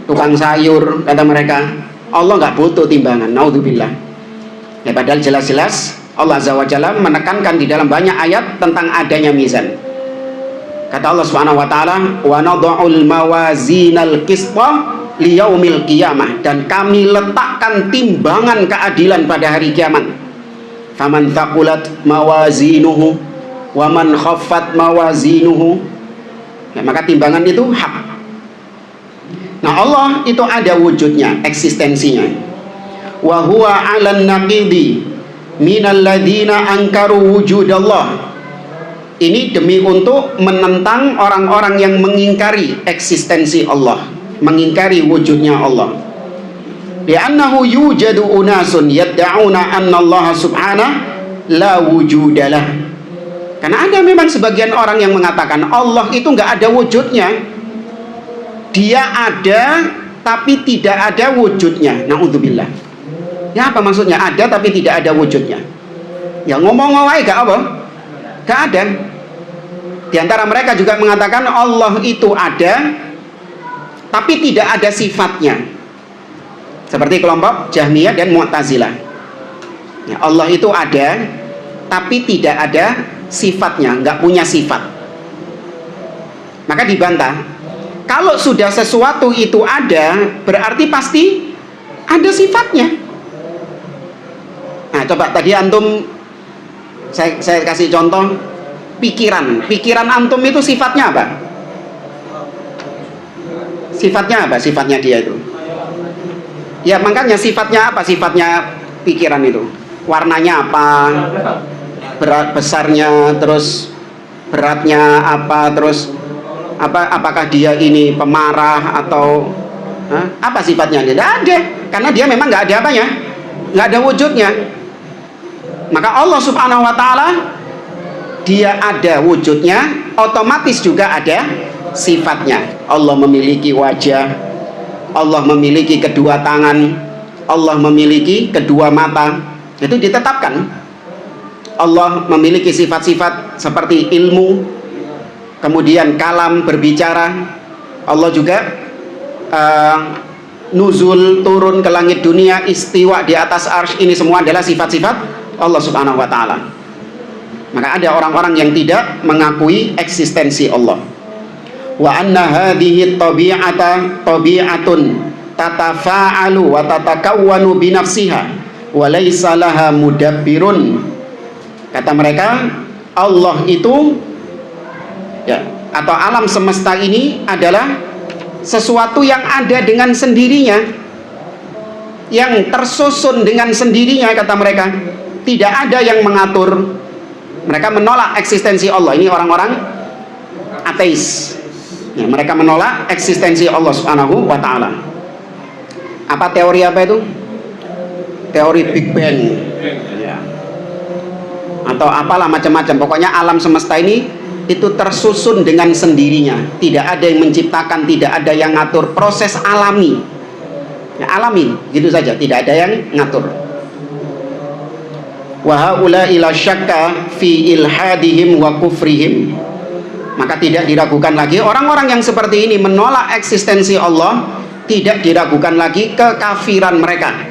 tukang sayur, kata mereka. Allah nggak butuh timbangan. Naudzubillah. Ya, padahal jelas-jelas Allah Azza wa Jalla menekankan di dalam banyak ayat tentang adanya mizan. Kata Allah Subhanahu wa taala, "Wa nadha'ul mawazinal qista liyaumil qiyamah," dan kami letakkan timbangan keadilan pada hari kiamat. Faman thaqulat mawazinuhu wa man khaffat mawazinuhu. Ya, maka timbangan itu hak. Nah, Allah itu ada wujudnya, eksistensinya. Wa huwa 'alan naqidi minal ladzina ankaru wujudallah. Ini demi untuk menentang orang-orang yang mengingkari eksistensi Allah, mengingkari wujudnya Allah. Li'annahu yujadu unasun yad'una anna Allah subhanahu la wujudalah. Karena ada memang sebagian orang yang mengatakan Allah itu nggak ada wujudnya. Dia ada tapi tidak ada wujudnya. Na'udzubillah. Ya apa maksudnya? Ada tapi tidak ada wujudnya. Ya ngomong-ngomong gak apa? Gak ada. Di antara mereka juga mengatakan Allah itu ada tapi tidak ada sifatnya. Seperti kelompok Jahmiyah dan Mu'tazilah. Ya, Allah itu ada tapi tidak ada sifatnya, nggak punya sifat. Maka dibantah. Kalau sudah sesuatu itu ada, berarti pasti ada sifatnya. Nah, coba tadi antum saya kasih contoh pikiran antum itu sifatnya apa? Sifatnya apa? Sifatnya dia itu. Ya makanya sifatnya apa? Sifatnya pikiran itu. Warnanya apa? Berat besarnya, terus beratnya apa, terus apakah dia ini pemarah atau apa sifatnya? Tidak ada, karena dia memang nggak ada apanya, nggak ada wujudnya. Maka Allah Subhanahu Wa Taala dia ada wujudnya, otomatis juga ada sifatnya. Allah memiliki wajah, Allah memiliki kedua tangan, Allah memiliki kedua mata, itu ditetapkan. Allah memiliki sifat-sifat seperti ilmu, kemudian kalam, berbicara. Allah juga nuzul, turun ke langit dunia, istiwa di atas arsy, ini semua adalah sifat-sifat Allah Subhanahu Wa Taala. Maka ada orang-orang yang tidak mengakui eksistensi Allah. Wa anna hadhihi tabi'ata tabi'atun tatafa'alu wa tatakawwanu bi nafsiha wa laysa laha mudabbirun. Kata mereka, Allah itu ya, atau alam semesta ini adalah sesuatu yang ada dengan sendirinya, yang tersusun dengan sendirinya, kata mereka. Tidak ada yang mengatur. Mereka menolak eksistensi Allah. Ini orang-orang ateis ya, mereka menolak eksistensi Allah Subhanahu Wa Ta'ala. Apa teori apa itu? Teori Big Bang ya. Atau apalah macam-macam. Pokoknya alam semesta ini itu tersusun dengan sendirinya. Tidak ada yang menciptakan, tidak ada yang ngatur. Proses alami ya, alami, gitu saja. Tidak ada yang ngatur. Wa haula ila syakka fi ilhadihim wa kufrihim. Maka tidak diragukan lagi orang-orang yang seperti ini menolak eksistensi Allah, tidak diragukan lagi kekafiran mereka.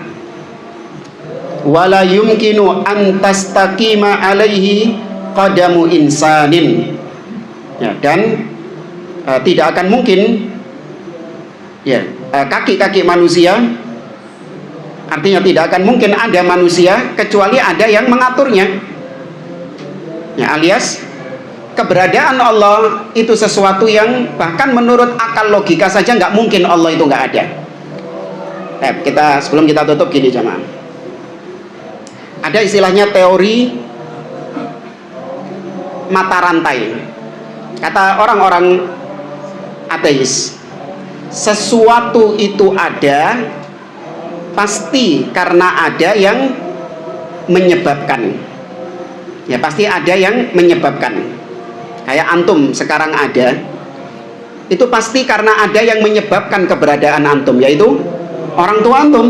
Wala yumkinu an tastaqima alaihi qadamu insanin ya, dan tidak akan mungkin ya kaki-kaki manusia, artinya tidak akan mungkin ada manusia kecuali ada yang mengaturnya ya, alias keberadaan Allah itu sesuatu yang bahkan menurut akal logika saja nggak mungkin Allah itu nggak ada. Sebelum kita tutup gini jamaah, ada istilahnya teori mata rantai. Kata orang-orang ateis, sesuatu itu ada pasti karena ada yang menyebabkan ya, pasti ada yang menyebabkan. Kayak antum sekarang ada, itu pasti karena ada yang menyebabkan keberadaan antum, yaitu orang tua antum.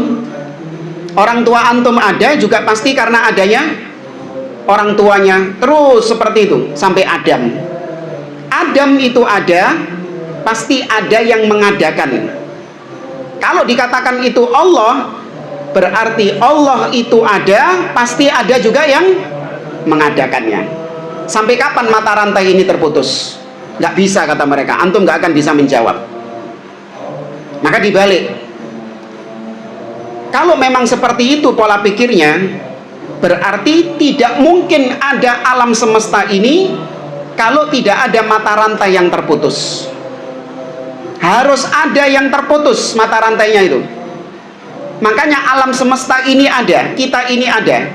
Orang tua antum ada juga pasti karena adanya orang tuanya. Terus seperti itu sampai Adam. Adam itu ada, pasti ada yang mengadakan. Kalau dikatakan itu Allah, berarti Allah itu ada, pasti ada juga yang mengadakannya. Sampai kapan mata rantai ini terputus? Nggak bisa, kata mereka. Antum nggak akan bisa menjawab. Maka dibalik, kalau memang seperti itu pola pikirnya, berarti tidak mungkin ada alam semesta ini kalau tidak ada mata rantai yang terputus. Harus ada yang terputus mata rantainya itu. Makanya alam semesta ini ada, kita ini ada.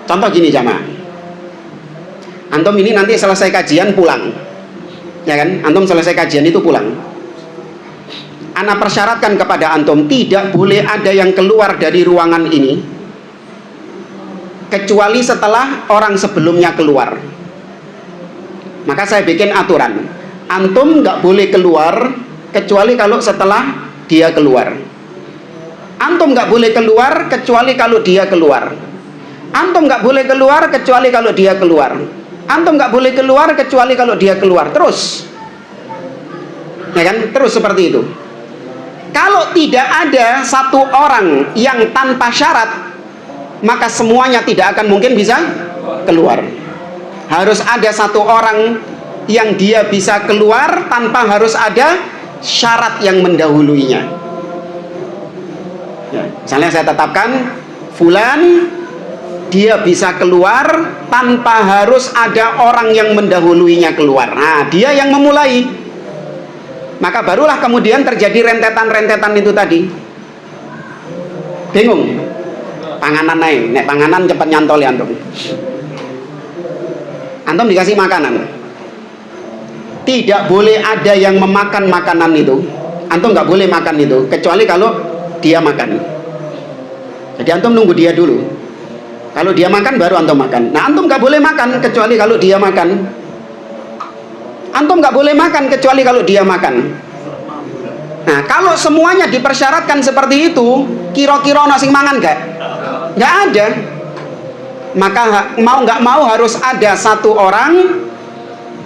Contoh gini jamaah, antum ini nanti selesai kajian pulang, ya kan? Antum selesai kajian itu pulang. Ana persyaratkan kepada antum, tidak boleh ada yang keluar dari ruangan ini kecuali setelah orang sebelumnya keluar. Maka saya bikin aturan, antum nggak boleh keluar kecuali kalau setelah dia keluar. Antum nggak boleh keluar kecuali kalau dia keluar. Antum nggak boleh keluar kecuali kalau dia keluar. Antum nggak boleh keluar kecuali kalau dia keluar. Terus, ya kan? Terus seperti itu. Kalau tidak ada satu orang yang tanpa syarat, maka semuanya tidak akan mungkin bisa keluar. Harus ada satu orang yang dia bisa keluar tanpa harus ada syarat yang mendahuluinya. Ya, misalnya saya tetapkan fulan, dia bisa keluar tanpa harus ada orang yang mendahuluinya keluar. Nah, dia yang memulai. Maka barulah kemudian terjadi rentetan-rentetan itu tadi. Bingung. Panganan naik, nek panganan cepat nyantol ya antum. Antum dikasih makanan. Tidak boleh ada yang memakan makanan itu. Antum nggak boleh makan itu kecuali kalau dia makan. Jadi antum nunggu dia dulu. Kalau dia makan baru antum makan. Nah, antum nggak boleh makan kecuali kalau dia makan. Antum nggak boleh makan kecuali kalau dia makan. Nah, kalau semuanya dipersyaratkan seperti itu, kira-kira ono sing mangan nggak ada. Maka mau nggak mau harus ada satu orang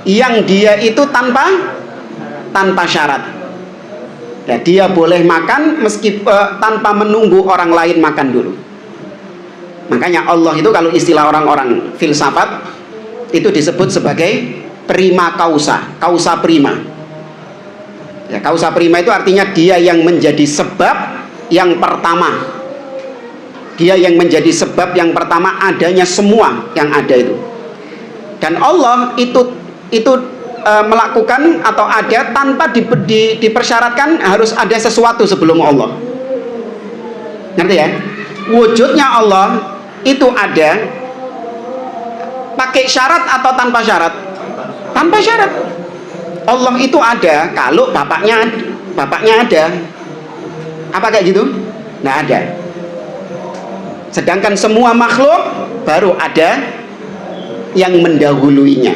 yang dia itu tanpa syarat. Ya, dia boleh makan tanpa menunggu orang lain makan dulu. Makanya Allah itu kalau istilah orang-orang filsafat itu disebut sebagai prima causa, causa prima. Ya, causa prima itu artinya dia yang menjadi sebab yang pertama. Dia yang menjadi sebab yang pertama adanya semua yang ada itu. Dan Allah itu melakukan atau ada tanpa dipersyaratkan harus ada sesuatu sebelum Allah. Ngerti ya? Wujudnya Allah itu ada pakai syarat atau tanpa syarat? Tanpa syarat. Allah itu ada kalau bapaknya ada. Apa kayak gitu? Nggak ada. Sedangkan semua makhluk baru ada yang mendahuluinya.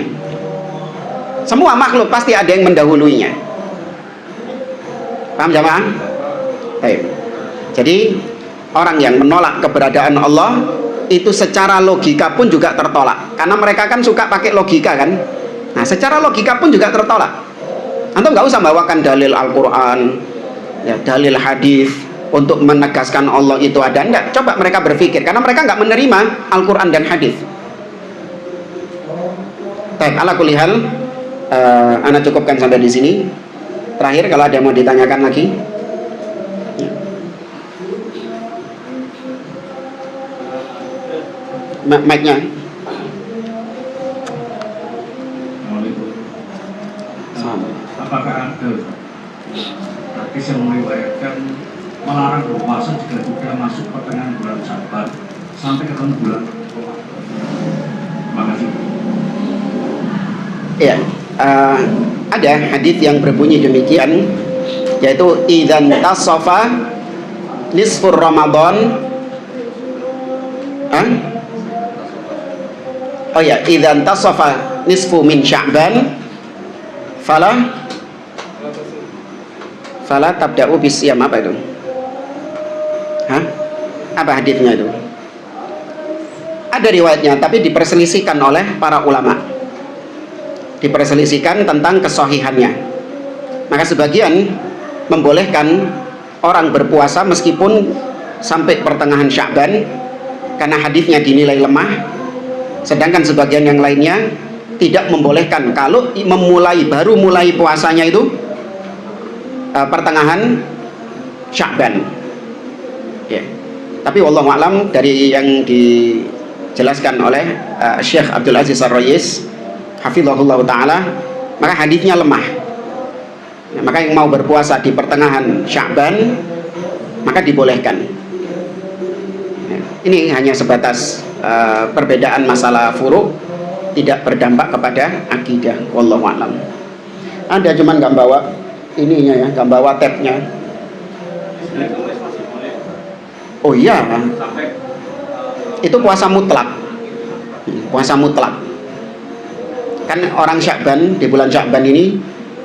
Semua makhluk pasti ada yang mendahuluinya. Paham jamaah? Baik. Jadi orang yang menolak keberadaan Allah itu secara logika pun juga tertolak. Karena mereka kan suka pakai logika kan. Nah, secara logika pun juga tertolak. Antum nggak usah bawakan dalil Al-Quran, ya, dalil hadis untuk menegaskan Allah itu ada. Enggak. Coba mereka berpikir karena mereka nggak menerima Al-Quran dan hadis. Baik, ala kulli hal. Ana cukupkan sampai di sini. Terakhir kalau ada yang mau ditanyakan lagi. Mic-nya. Apakah ada hadis yang meriwayatkan melarang berpuasa jika sudah masuk pertengahan bulan Sya'ban sampai ke bulan? Terima kasih. Iya. Ada hadis yang berbunyi demikian, yaitu idzan tasafa nisfur Ramadan. Oh ya, idzan tasafa nisfu min Sya'ban fala tabda'u bisiyam. Apa itu? Apa hadisnya itu? Ada riwayatnya tapi diperselisihkan oleh para ulama. Diperselisihkan tentang kesahihannya. Maka sebagian membolehkan orang berpuasa meskipun sampai pertengahan Sya'ban karena hadisnya dinilai lemah, sedangkan sebagian yang lainnya tidak membolehkan kalau baru mulai puasanya itu pertengahan Sya'ban. Ya. Tapi wallahu a'lam dari yang dijelaskan oleh Syekh Abdul Aziz Ar-Rayis hafizahullah ta'ala, maka hadisnya lemah. Ya, maka yang mau berpuasa di pertengahan Sya'ban maka dibolehkan. Ya, ini hanya sebatas perbedaan masalah furu', tidak berdampak kepada akidah. Wallahu a'lam. Ada cuman nggak bawa ininya ya, nggak bawa tabnya. Oh iya, itu puasa mutlak. Puasa mutlak. Kan orang Sya'ban, di bulan Sya'ban ini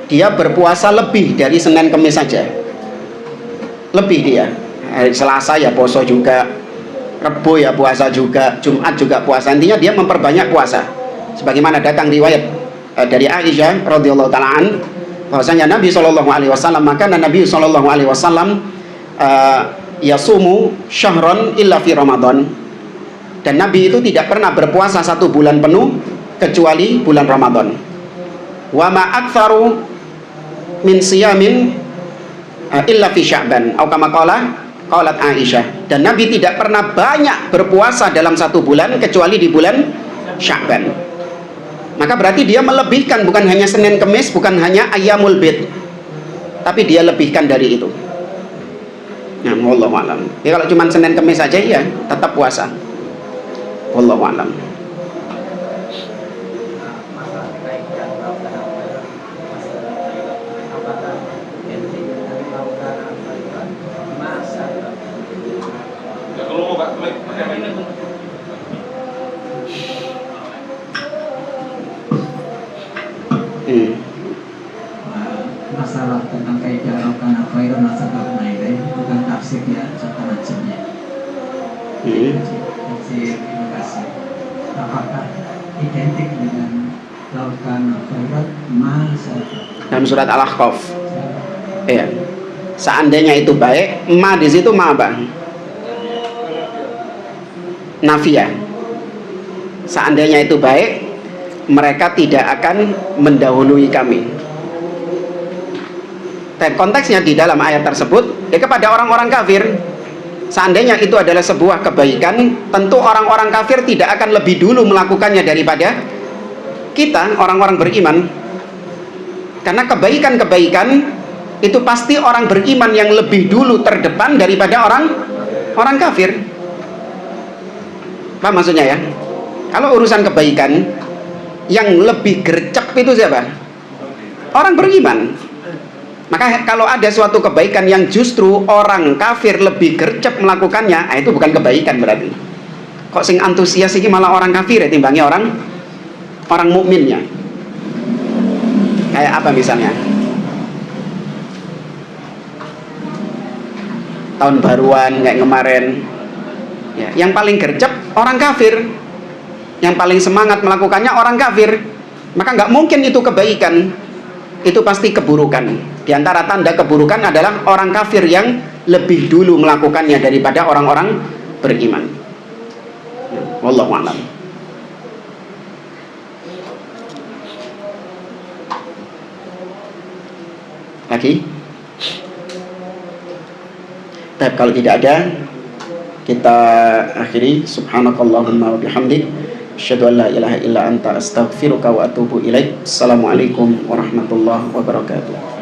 dia berpuasa lebih dari Senin Kamis saja. Lebih dia. hari Selasa ya poso juga, Rebo ya puasa juga, Jumat juga puasa. Intinya dia memperbanyak puasa. Sebagaimana datang riwayat dari Aisyah radhiyallahu taala an, bahwasanya Nabi sallallahu alaihi wasallam, maka Nabi sallallahu alaihi wasallam yasumu syahron illa fi Ramadan. Dan Nabi itu tidak pernah berpuasa 1 bulan penuh kecuali bulan Ramadan. Wa ma aktsaru min siyamin illa fi Sya'ban atau kama qalat Aisyah. Dan Nabi tidak pernah banyak berpuasa dalam 1 bulan kecuali di bulan Sya'ban. Maka berarti dia melebihkan, bukan hanya Senin Kemis, bukan hanya Ayyamul Bid, tapi dia lebihkan dari itu. Nah, wallahu a'lam. Ya kalau cuma Senin Kemis saja ya tetap puasa. Wallahu a'lam. Ya kalau mau pakai masalah tentang kaidah karena khairun nasabah naik bukan tafsir ya contoh macamnya. Tafsir, terima kasih. Apakah identik dengan laukan khairat masa Dalam surat Al-Ahqaf. Iya. Seandainya itu baik, ma di situ ma apa? Nafiyah. Seandainya itu baik, mereka tidak akan mendahului kami. Dan konteksnya di dalam ayat tersebut kepada orang-orang kafir. Seandainya itu adalah sebuah kebaikan, tentu orang-orang kafir tidak akan lebih dulu melakukannya daripada kita, orang-orang beriman. Karena kebaikan-kebaikan itu pasti orang beriman yang lebih dulu terdepan daripada orang kafir. Apa maksudnya ya? Kalau urusan kebaikan, yang lebih gercep itu siapa? Orang beriman. Maka kalau ada suatu kebaikan yang justru orang kafir lebih gercep melakukannya, itu bukan kebaikan berarti. Kok sing antusias ini malah orang kafir ya timbangnya orang mukminnya. Kayak apa misalnya? Tahun baruan kayak kemarin. Ya, yang paling gercep orang kafir. Yang paling semangat melakukannya orang kafir. Maka nggak mungkin itu kebaikan. Itu pasti keburukan. Di antara tanda keburukan adalah orang kafir yang lebih dulu melakukannya daripada orang-orang beriman. Wallahu a'lam. Lagi? Tapi kalau tidak ada, kita akhiri. Subhanakallahumma wa bihamdik, asyhadu an la ilaha illa anta astaghfiruka wa atubu ilaik. Assalamualaikum warahmatullahi wabarakatuh.